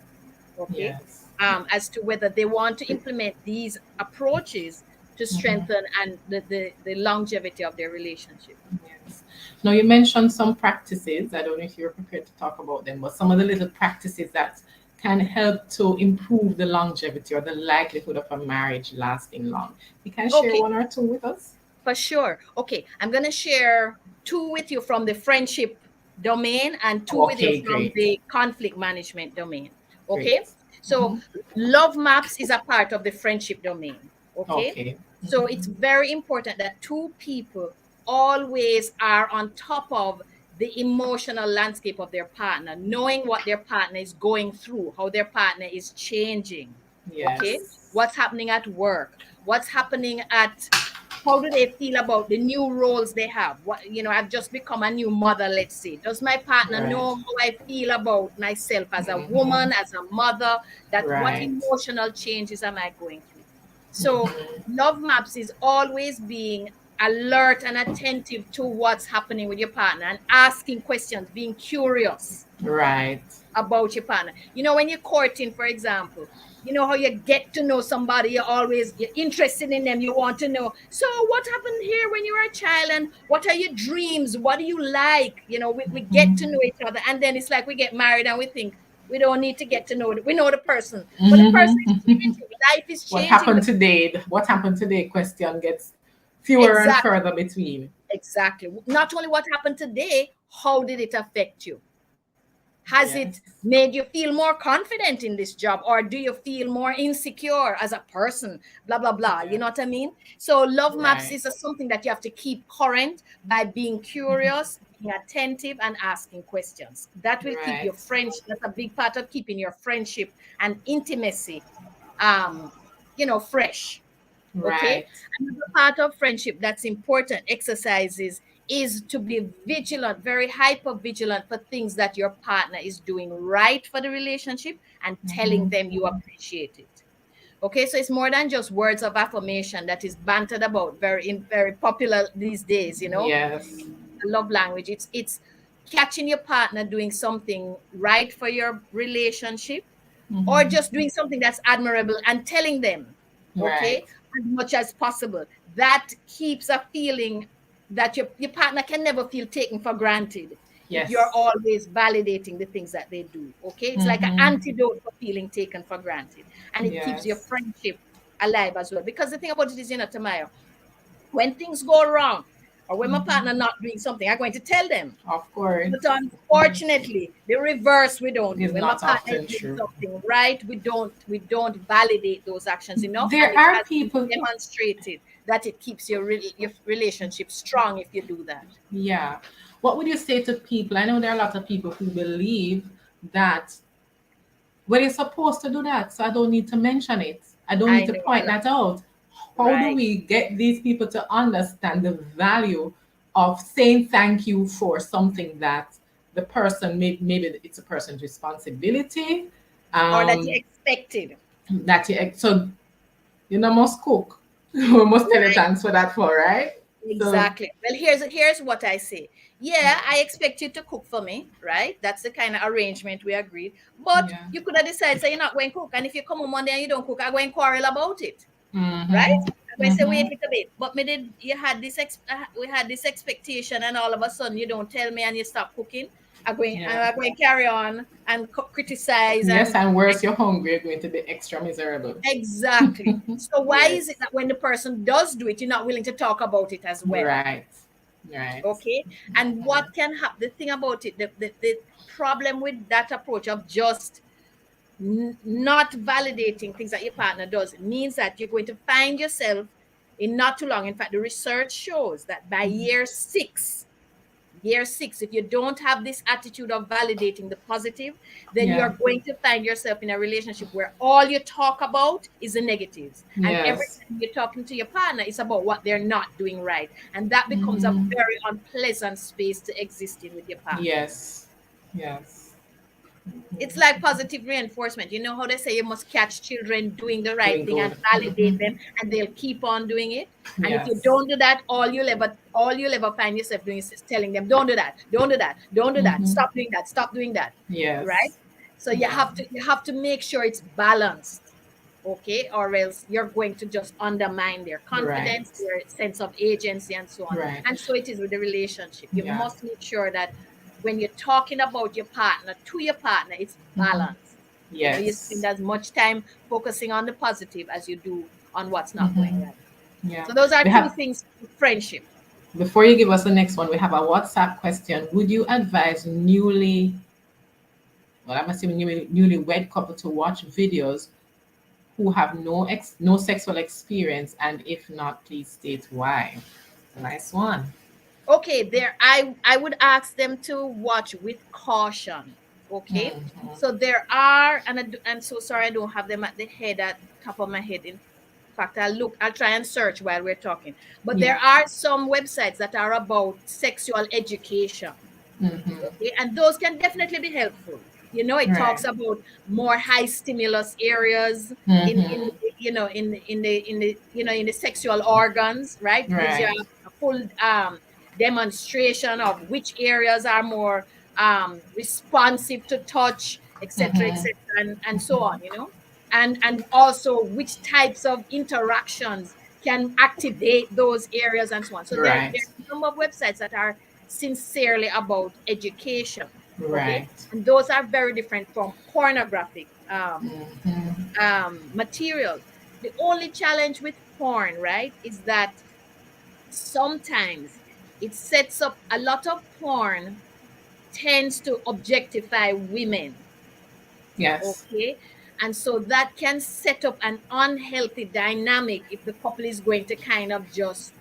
D: Okay.
A: Yes.
D: As to whether they want to implement these approaches to strengthen and the longevity of their relationship.
A: Yes. Now you mentioned some practices. I don't know if you're prepared to talk about them, but some of the little practices that can help to improve the longevity or the likelihood of a marriage lasting long. You can share
D: Okay,
A: one or two with us?
D: for sure. Okay, I'm going to share two with you from the friendship domain and two with you
A: Okay,
D: from
A: great.
D: the conflict management domain.
A: Great.
D: Okay, so love maps is a part of the friendship domain. Okay,
A: Okay.
D: so it's very important that two people always are on top of the emotional landscape of their partner, knowing what their partner is going through, how their partner is changing. Okay,
A: Yes.
D: what's happening at work, what's happening at, how do they feel about the new roles they have? What, I've just become a new mother, let's say. Does my partner
A: Right.
D: know how I feel about myself as a
A: Mhm.
D: woman, as a mother? That what
A: Right.
D: emotional changes am I going through? So love maps is always being alert and attentive to what's happening with your partner and asking questions, being curious
A: Right.
D: about your partner. When you're courting, for example, you know how you get to know somebody, you're interested in them, you want to know, so what happened here when you were a child, and what are your dreams, what do you like? We get to know each other, and then it's like we get married and we think we don't need to get to know, we know the person, but the person is changing, life is
A: What
D: changing.
A: happened today? What happened today? Question gets fewer and
D: Exactly,
A: further between.
D: exactly. Not only what happened today, how did it affect you? Has it
A: Yes.
D: made you feel more confident in this job, or do you feel more insecure as a person? Blah, blah, blah. You know what I mean? So love maps
A: Right.
D: is something that you have to keep current by being curious, being attentive, and asking questions. That will keep
A: Right.
D: your friendship. That's a big part of keeping your friendship and intimacy, um, fresh. Okay.
A: Right.
D: Another part of friendship that's important exercises is to be vigilant, very hyper vigilant for things that your partner is doing right for the relationship and telling them you appreciate it. Okay, so it's more than just words of affirmation that is bantered about very popular these days,
A: Yes.
D: love language. It's catching your partner doing something right for your relationship, or just doing something that's admirable and telling them,
A: Right.
D: okay, as much as possible. That keeps a feeling that your partner can never feel taken for granted if you're
A: Yes.
D: always validating the things that they do. Okay, it's like an antidote for feeling taken for granted, and it keeps your
A: Yes.
D: friendship alive as well. Because the thing about it is, Tamaya, when things go wrong, or when my partner not doing something, I'm going to tell them.
A: Of course.
D: But unfortunately, the reverse we don't do.
A: Is
D: When my
A: not
D: partner is
A: often
D: doing
A: true.
D: something right, we don't validate those actions enough, and
A: There
D: it
A: are
D: has been
A: people.
D: demonstrated that it keeps your relationship strong if you do that.
A: Yeah. What would you say to people? I know there are a lot of people who believe that, well, you're supposed to do that, so I don't need to mention it. I don't
D: I
A: need to
D: know,
A: point that out. How do
D: right?
A: we get these people to understand the value of saying thank you for something that the person, maybe it's a person's responsibility?
D: Or that you expected.
A: So you know must cook. We must tell you
D: Right.
A: thanks for that for, right? So
D: Exactly. Well, here's what I say. Yeah, I expect you to cook for me, right? That's the kind of arrangement we agreed. But
A: yeah.
D: you could have decided, say you're not going to cook, and if you come home one day and you don't cook, I'm going to quarrel about it, right?
A: Mm-hmm.
D: I'm going to say, wait a
A: Mm-hmm.
D: little bit. But me did you had we had this expectation, and all of a sudden you don't tell me and you stop cooking.
A: Yeah.
D: I'm going to carry on and criticize
A: Yes,
D: and
A: and worse, you're hungry, you're going to be extra miserable.
D: exactly. So why is it
A: Yes.
D: that when the person does do it, you're not willing to talk about it as well?
A: Right. Right.
D: Okay. And what can happen, the thing about it, the problem with that approach of just not validating things that your partner does means that you're going to find yourself in not too long. In fact, the research shows that by year six, if you don't have this attitude of validating the positive, then
A: Yeah.
D: you're going to find yourself in a relationship where all you talk about is the negatives. And every
A: Yes.
D: time you're talking to your partner, it's about what they're not doing right. And that becomes a
A: Mhm.
D: very unpleasant space to exist in with your partner.
A: Yes. Yes.
D: It's like positive reinforcement. You know how they say you must catch children doing the right
A: Doing
D: thing and
A: good.
D: validate
A: Mhm.
D: them, and they'll keep on doing it. And if you
A: Yes.
D: don't do that, all you'll ever find yourself doing is telling them, don't do that, don't do that, don't do that,
A: Mhm.
D: stop doing that, stop doing that. Right?
A: Yes.
D: So
A: Yeah.
D: you have to make sure it's balanced, okay? Or else you're going to just undermine their
A: Right.
D: confidence, their sense of agency, and so on.
A: Right.
D: And so it is with the relationship. You
A: Yeah.
D: must make sure that when you're talking about your partner to your partner, it's
A: Mhm.
D: balanced. You know, you spend
A: Yes.
D: as much time focusing on the positive as you do on what's not going
A: Mhm.
D: right.
A: Yeah.
D: So those are
A: We
D: two
A: have
D: things for friendship.
A: Before you give us the next one, we have a WhatsApp question. Would you advise I'm assuming newly wed couple to watch videos who have no sexual experience, and if not, please state why. Nice one.
D: Okay, there I would ask them to watch with caution. Okay,
A: Mhm.
D: so there are, and so sorry I don't have them at top of my head. In fact, I'll try and search while we're talking. But there
A: Yeah.
D: are some websites that are about sexual education.
A: Mhm.
D: Okay, and those can definitely be helpful. You know, it
A: Right.
D: talks about more high stimulus areas in
A: Mhm.
D: you know in the in the sexual organs, right? Gives you
A: Right.
D: a full demonstration of which areas are more responsive to touch,
A: Mhm.
D: etc., and so on. You know, and also which types of interactions can activate those areas and so on. So there
A: Right.
D: are a number of websites that are sincerely about education. Okay,
A: Right.
D: and those are very different from pornographic
A: Mhm.
D: material. The only challenge with porn, right, is that sometimes it sets up a lot of porn tends to objectify women.
A: Yes.
D: Okay, and so that can set up an unhealthy dynamic if the couple is going to kind of just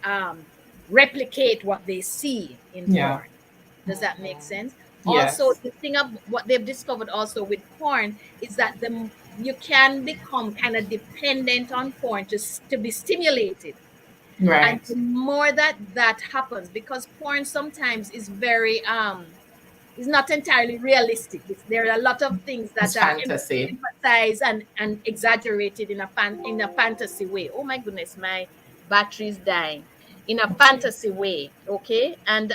D: replicate what they see in
A: Yeah.
D: porn. Does that make sense? Also,
A: Yes.
D: the thing of what they've discovered also with porn is that you can become kind of dependent on porn to be stimulated. And
A: Right.
D: the more that happens, because porn sometimes is very is not entirely realistic. There are a lot of things
A: It's
D: that are
A: fantasy.
D: emphasized and exaggerated in a fantasy way. Oh my goodness, my battery is dying. In a fantasy way, okay? And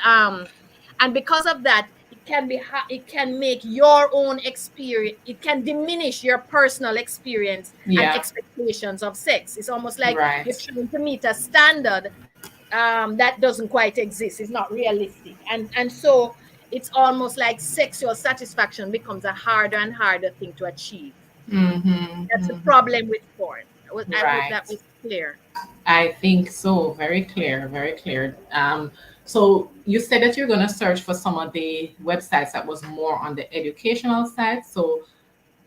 D: because of that, it can make your own experience, it can diminish your personal experience and
A: Yeah.
D: expectations of sex. It's almost like you're
A: Right.
D: trying to meet a standard that doesn't quite exist. It's not realistic, and so it's almost like sexual satisfaction becomes a harder and harder thing to achieve.
A: Mhm.
D: That's the
A: Mhm.
D: problem with porn. I hope that
A: Right.
D: was clear.
A: I think so. Very clear. Very clear. So you said that you're going to search for some of the websites that was more on the educational side. So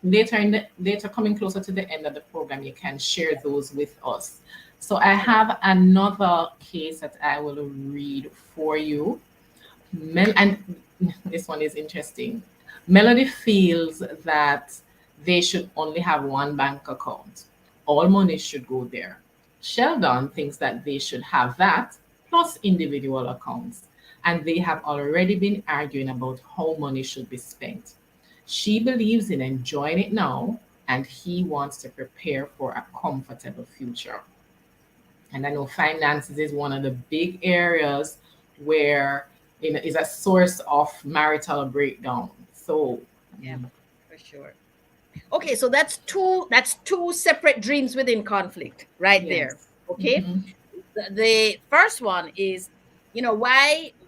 A: later coming closer to the end of the program, you can share those with us. So I have another case that I will read for you. And this one is interesting. Melody feels that they should only have one bank account. All money should go there. Sheldon thinks that they should have that plus individual accounts. And they have already been arguing about how money should be spent. She believes in enjoying it now, and he wants to prepare for a comfortable future. And I know finances is one of the big areas where it is a source of marital breakdown. So,
D: Yeah, for sure. Okay, so that's two separate dreams within conflict right there.
A: yes.
D: Okay. The first one is,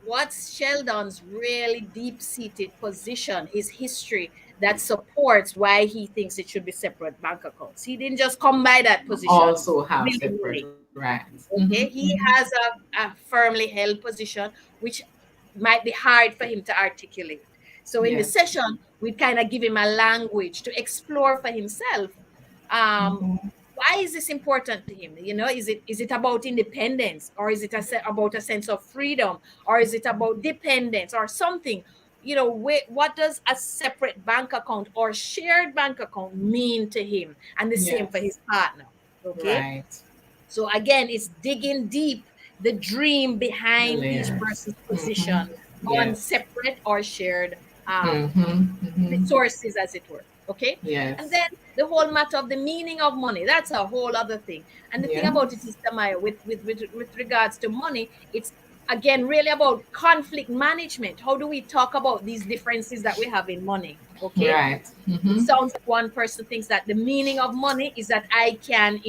D: what's Sheldon's really deep-seated position, his history that supports why he thinks it should be separate bank accounts. He didn't just come by that position
A: Also have separate,
D: willy-nilly.
A: right?
D: Okay, he has a firmly held position which might be hard for him to articulate. So in the
A: Yes.
D: session, we kind of give him a language to explore for himself. Um, why is this important to him? Is it about independence, or is it about a sense of freedom, or is it about dependence or something? What does a separate bank account or shared bank account mean to him, and the same for his
A: Yes.
D: partner? Okay.
A: Right.
D: So again, it's digging deep the dream
A: The
D: behind each
A: layers.
D: person's position on
A: Yes.
D: separate or shared
A: Mm-hmm.
D: resources, as it were. Okay. And
A: Yes.
D: then the whole matter of the meaning of money, that's a whole other thing. And the thing about it
A: Yes.
D: is, Tamaya, with regards to money, it's again really about conflict management. How do we talk about these differences that we have in money? Okay.
A: Right.
D: It sounds like one person thinks that the meaning of money is that I can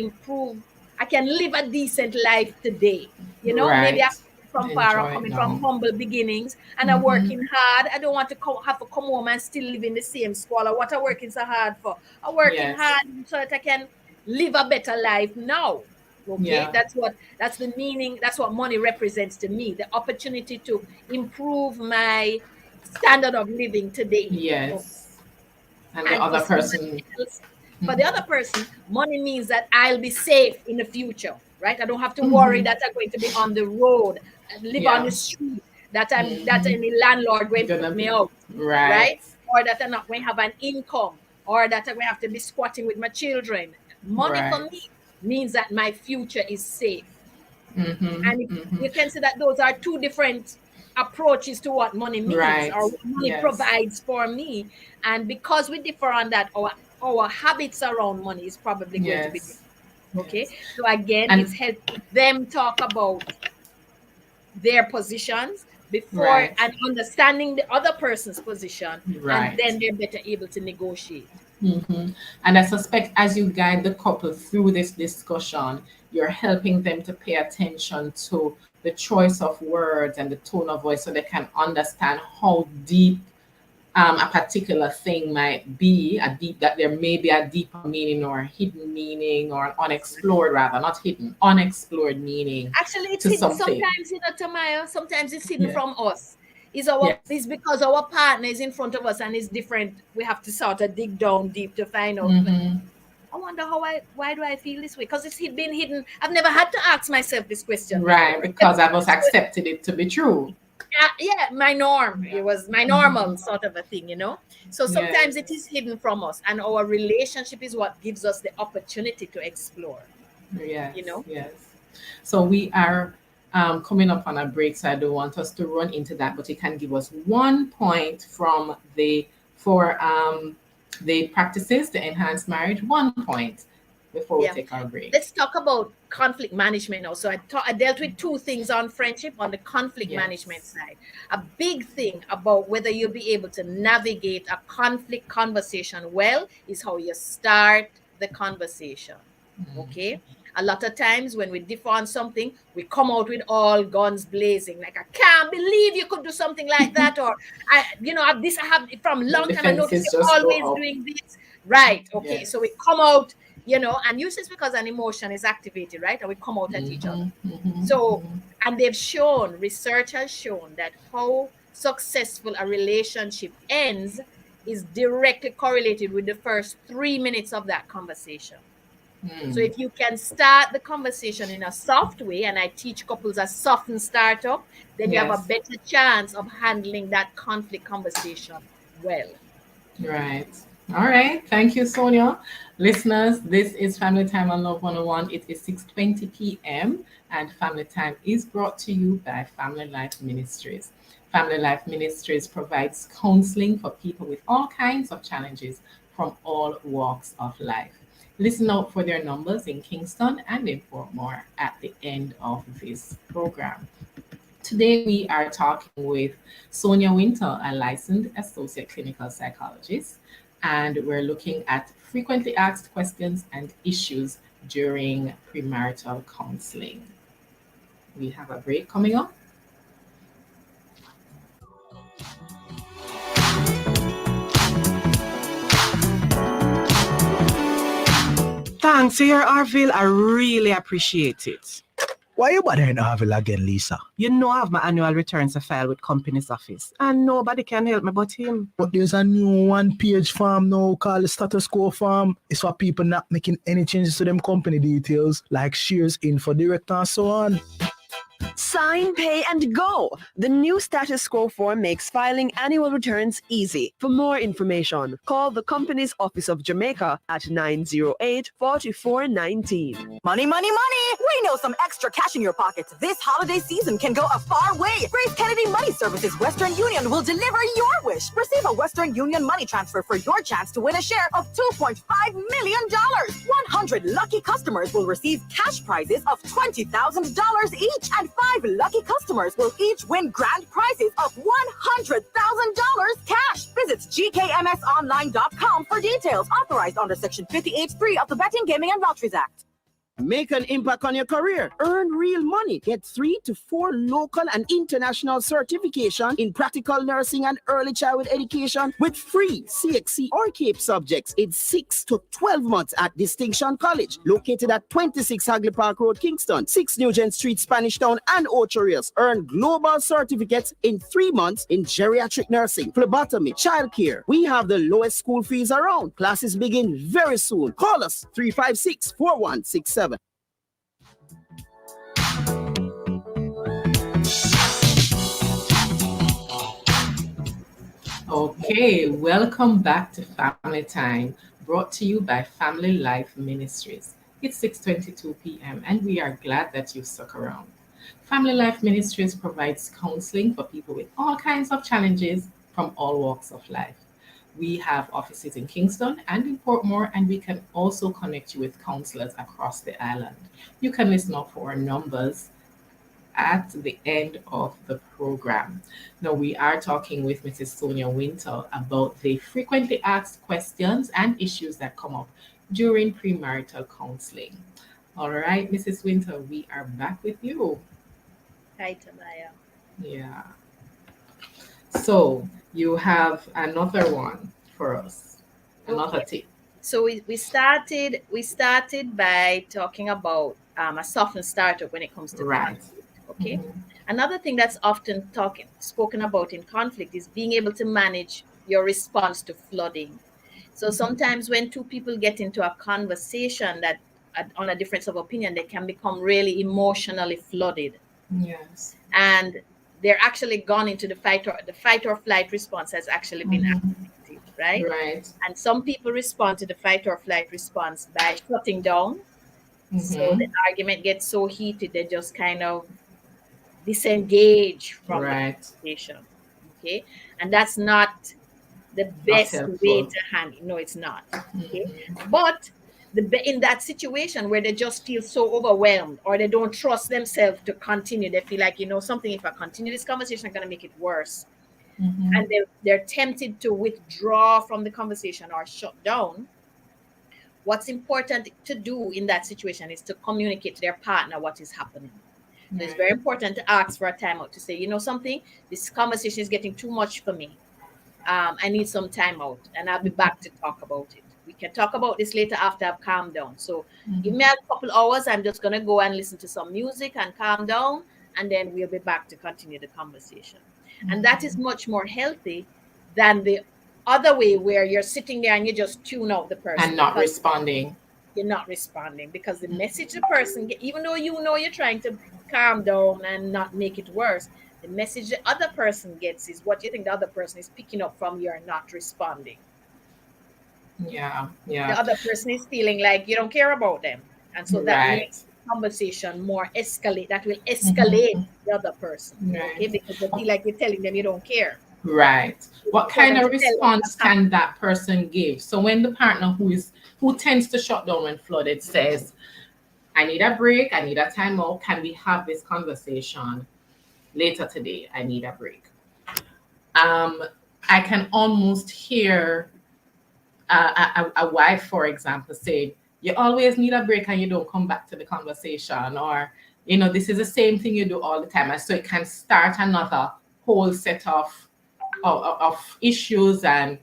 D: live a decent life today. Maybe
A: Right.
D: I'm from far, I'm
A: Enjoy it
D: coming from
A: now.
D: humble beginnings, and I'm working hard. I don't want to have to come home and still live in the same squalor. What I'm working so hard for? I'm working
A: Yes.
D: hard so that I can live a better life now. Okay,
A: Yeah.
D: that's the meaning. That's what money represents to me. The opportunity to improve my standard of living today. Okay.
A: Yes. And the
D: And for
A: other
D: somebody
A: person.
D: else, for the other person, money means that I'll be safe in the future, right? I don't have to worry that I'm going to be on the road, live on the
A: Yeah.
D: street, that any landlord will
A: Gonna
D: put me
A: be
D: out,
A: right.
D: right? Or that I'm not going to have an income, or that I'm going to have to be squatting with my children. Money for
A: Right.
D: me means that my future is safe. And
A: Mm-hmm.
D: you can see that those are two different approaches to what money means,
A: Right.
D: or what money
A: Yes.
D: provides for me. And because we differ on that, our habits around money is probably going to be different.
A: Yes.
D: Okay.
A: Yes.
D: So again, it's
A: And
D: helping them talk about their positions before,
A: right.
D: and understanding the other person's position, and
A: Right.
D: then they're better able to negotiate.
A: And I suspect as you guide the couple through this discussion, you're helping them to pay attention to the choice of words and the tone of voice so they can understand how deep a particular thing might be, that there may be a deeper meaning or a hidden meaning or an unexplored, rather, not hidden, unexplored meaning
D: Actually, it's
A: to
D: hidden
A: something.
D: sometimes, Tamaya. Sometimes it's hidden
A: Yeah.
D: from us.
A: Yes.
D: It's because our partner is in front of us and it's different. We have to sort of dig down deep to find out. I wonder why do I feel this way? Because it's been hidden. I've never had to ask myself this question
A: Right,
D: before.
A: because I was accepted it to be true.
D: Yeah, my norm. It was my normal sort of a thing. So sometimes it
A: Yes.
D: is hidden from us, and our relationship is what gives us the opportunity to explore.
A: Yes,
D: You know.
A: yes. So we are coming up on a break, so I don't want us to run into that, but you can give us 1 point from the practices to enhance marriage. 1 point before we
D: Yeah.
A: take our break.
D: Let's talk about conflict management now. So I dealt with two things on friendship on the conflict management side. A big thing about whether you'll be able to navigate a conflict conversation well is how you start the conversation. Okay. A lot of times when we differ on something, we come out with all guns blazing. Like, I can't believe you could do something like that. Or I have from a
A: The
D: long time. I noticed
A: defenses
D: you're
A: just go
D: always
A: up.
D: doing this. Right. Okay.
A: Yes.
D: So we come out, and usually it's because an emotion is activated, right? And we come out at each other. So, and research has shown that how successful a relationship ends is directly correlated with the first 3 minutes of that conversation. So if you can start the conversation in a soft way, and I teach couples a softened startup, then you have a
A: Yes.
D: better chance of handling that conflict conversation well.
A: Right. All right. Thank you, Sonia. Listeners, this is Family Time on Love 101. It is 6:20 p.m. and Family Time is brought to you by Family Life Ministries. Family Life Ministries provides counseling for people with all kinds of challenges from all walks of life. Listen out for their numbers in Kingston and in Portmore at the end of this program. Today, we are talking with Sonia Winter, a licensed associate clinical psychologist, and we're looking at frequently asked questions and issues during premarital counseling. We have a break coming up.
M: Thanks, here, Arville. I really appreciate it.
N: Why you bothering Arville again, Lisa?
M: You know I have my annual returns to file with company's office, and nobody can help me but him.
N: But there's a new one-page form now called the status quo form. It's for people not making any changes to them company details, like shares, info, director, and so on.
O: Sign, pay, and go. The new status quo form makes filing annual returns easy. For more information, call the company's office of Jamaica at 908-4419.
P: Money, money, money! We know some extra cash in your pockets this holiday season can go a far way. Grace Kennedy Money Services Western Union will deliver your wish. Receive a Western Union money transfer for your chance to win a share of $2.5 million. 100 lucky customers will receive cash prizes of $20,000 each, and 5 lucky customers will each win grand prizes of $100,000 cash. Visit gkmsonline.com for details. Authorized under Section 58(3) of the Betting, Gaming, and Lotteries Act.
Q: Make an impact on your career. Earn real money. Get 3 to 4 local and international certification in practical nursing and early childhood education with free CXC or CAPE subjects in 6 to 12 months at Distinction College, located at 26 Hagley Park Road, Kingston, 6 Nugent Street, Spanish Town, and Ocho Rios. Earn global certificates in 3 months in geriatric nursing, phlebotomy, childcare. We have the lowest school fees around. Classes begin very soon. Call us 356-4167.
A: Okay, welcome back to Family Time, brought to you by Family Life Ministries. It's 6:22 p.m. and we are glad that you stuck around. Family Life Ministries provides counseling for people with all kinds of challenges from all walks of life. We have offices in Kingston and in Portmore, and we can also connect you with counselors across the island. You can listen up for our numbers at the end of the program. Now, we are talking with Mrs. Sonia Winter about the frequently asked questions and issues that come up during premarital counseling. All right, Mrs. Winter, we are back with you.
D: Hi, Tamaya.
A: Yeah. So you have another one for us, another tip.
D: So we started by talking about a softened startup when it comes to conflict. Okay. Mm-hmm. Another thing that's often spoken about in conflict is being able to manage your response to flooding. So sometimes when two people get into a conversation that on a difference of opinion, they can become really emotionally flooded.
A: Yes.
D: And they're actually gone into the fight or flight response has actually been activated, right?
A: Right.
D: And some people respond to the fight or flight response by shutting down. Mm-hmm. So the argument gets so heated, they just kind of disengage from the conversation. Okay. And that's not the best way to handle. No, it's not. Okay. Mm-hmm. But in that situation where they just feel so overwhelmed or they don't trust themselves to continue, they feel like, something, if I continue this conversation, I'm going to make it worse. Mm-hmm. And they're tempted to withdraw from the conversation or shut down. What's important to do in that situation is to communicate to their partner what is happening. So it's very important to ask for a timeout, to say, something, this conversation is getting too much for me. I need some time out, and I'll be back to talk about it. We can talk about this later after I've calmed down. So give me a couple hours. I'm just going to go and listen to some music and calm down, and then we'll be back to continue the conversation. And that is much more healthy than the other way where you're sitting there and you just tune out the person.
A: And not responding.
D: You're not responding because the message the person gets, even though you're trying to calm down and not make it worse, the message the other person gets is what you think the other person is picking up from your not responding.
A: Yeah.
D: The other person is feeling like you don't care about them. And so that makes conversation more escalate, that will escalate the other person,
A: Right.
D: okay? Because they feel like you're telling them you don't care.
A: Right. What
D: It's
A: kind
D: important
A: of
D: to tell them
A: response
D: what's
A: can that person give? So when the partner who tends to shut down when flooded says, I need a break, I need a timeout, can we have this conversation later today? I need a break. I can almost hear a wife, for example, say, you always need a break and you don't come back to the conversation, or, this is the same thing you do all the time. And so it can start another whole set of issues. And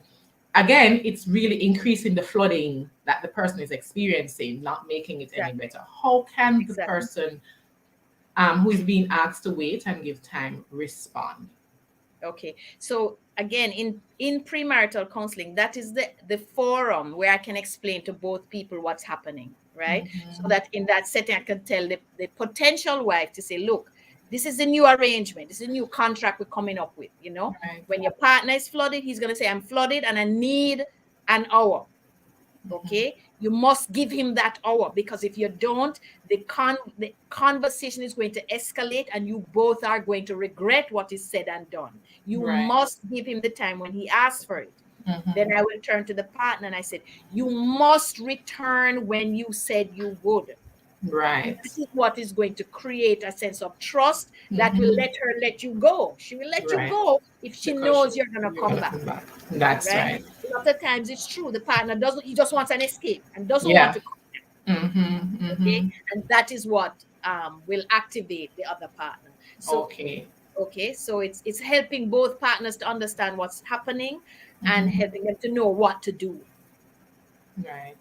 A: again, it's really increasing the flooding that the person is experiencing, not making it any better. How can the person who is being asked to wait and give time respond?
D: Okay, so again, in premarital counseling, that is the forum where I can explain to both people what's happening, right? So that in that setting, I can tell the potential wife to say, look, this is a new arrangement, this is a new contract we're coming up with.
A: Right.
D: When your partner is flooded, he's going to say, I'm flooded and I need an hour. Okay, you must give him that hour, because if you don't, the conversation is going to escalate and you both are going to regret what is said and done. You must give him the time when he asks for it. Then I will turn to the partner and I said, you must return when you said you would.
A: Right.
D: This is what is going to create a sense of trust that will let her let you go. She will let you go if she knows you're going to come back.
A: That's right.
D: A lot of times it's true. The partner he just wants an escape and doesn't want to come back. Okay. And that is what will activate the other partner. So, okay. So it's helping both partners to understand what's happening and helping them to know what to do.
A: Right.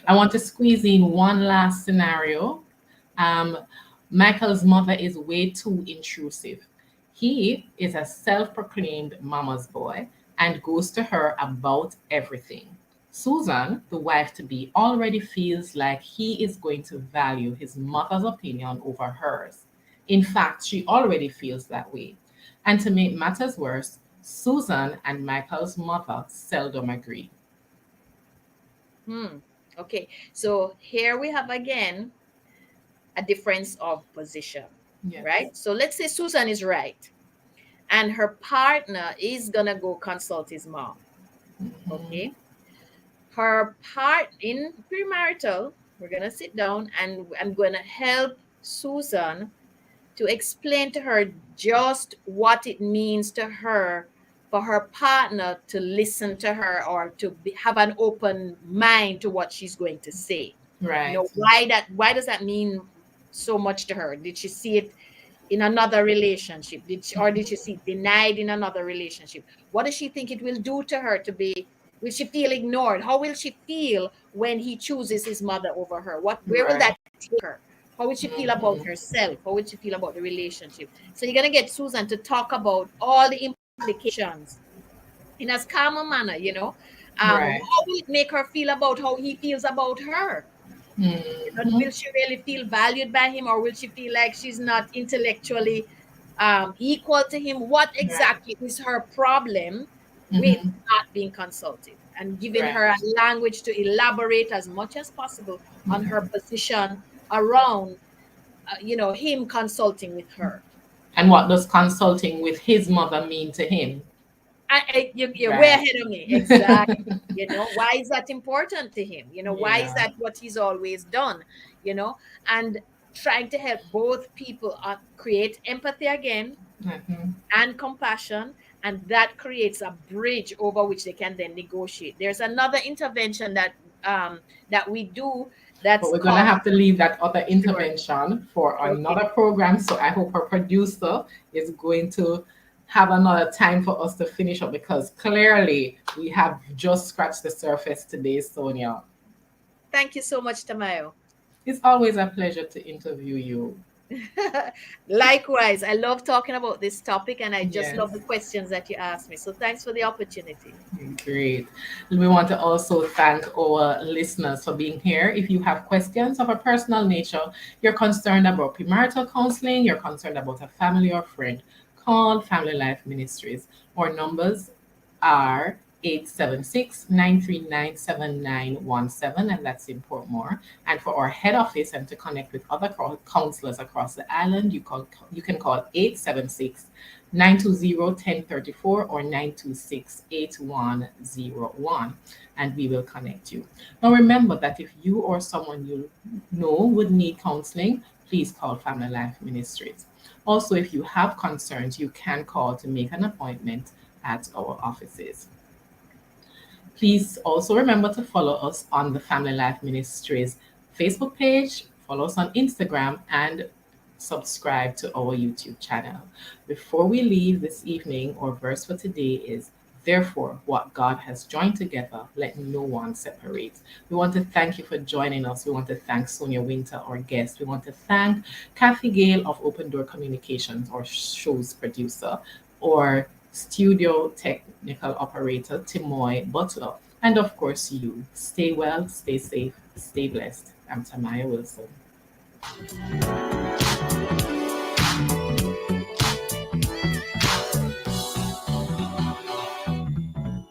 A: I want to squeeze in one last scenario. Michael's mother is way too intrusive. He is a self-proclaimed mama's boy and goes to her about everything. Susan, the wife-to-be, already feels like he is going to value his mother's opinion over hers. In fact, she already feels that way. And to make matters worse, Susan and Michael's mother seldom agree.
D: Okay, so here we have again a difference of position, right? So let's say Susan is right and her partner is gonna go consult his mom. Okay, her part in premarital, we're gonna sit down and I'm gonna help Susan to explain to her just what it means to her for her partner to listen to her or to have an open mind to what she's going to say.
A: Right.
D: Why does that mean so much to her? Did she see it in another relationship? Did she see it denied in another relationship? What does she think it will do to her will she feel ignored? How will she feel when he chooses his mother over her? Where will that take her? How would she feel about herself? How would she feel about the relationship? So you're going to get Susan to talk about all the implications in as calm a manner, How will it make her feel about how he feels about her? Will she really feel valued by him, or will she feel like she's not intellectually equal to him? What exactly is her problem with not being consulted? And giving her a language to elaborate as much as possible on her position around, him consulting with her.
A: And what does consulting with his mother mean to him?
D: You're way ahead of me. Exactly. Why is that important to him? Why is that what he's always done? And trying to help both people create empathy again and compassion. And that creates a bridge over which they can then negotiate. There's another intervention that we do. But
A: we're going to have to leave that other intervention for another program. So I hope our producer is going to have another time for us to finish up, because clearly we have just scratched the surface today, Sonia.
D: Thank you so much, Tamayo.
A: It's always a pleasure to interview you.
D: Likewise, I love talking about this topic, and I just love the questions that you asked me. So thanks for the opportunity.
A: Great. We want to also thank our listeners for being here. If you have questions of a personal nature, you're concerned about premarital counseling, you're concerned about a family or friend, call Family Life Ministries. Our numbers are 876-939-7917, and that's in Portmore. And for our head office and to connect with other counselors across the island, you can call 876-920-1034 or 926-8101, and we will connect you. Now remember that if you or someone you know would need counseling, please call Family Life Ministries. Also, if you have concerns, you can call to make an appointment at our offices. Please also remember to follow us on the Family Life Ministries Facebook page, follow us on Instagram, and subscribe to our YouTube channel. Before we leave this evening, our verse for today is, "Therefore, what God has joined together, let no one separate." We want to thank you for joining us. We want to thank Sonia Winter, our guest. We want to thank Kathy Gale of Open Door Communications, our show's producer, or studio technical operator Timoy Butler, and of course you. Stay well, stay safe, stay blessed. I'm Tamaya Wilson.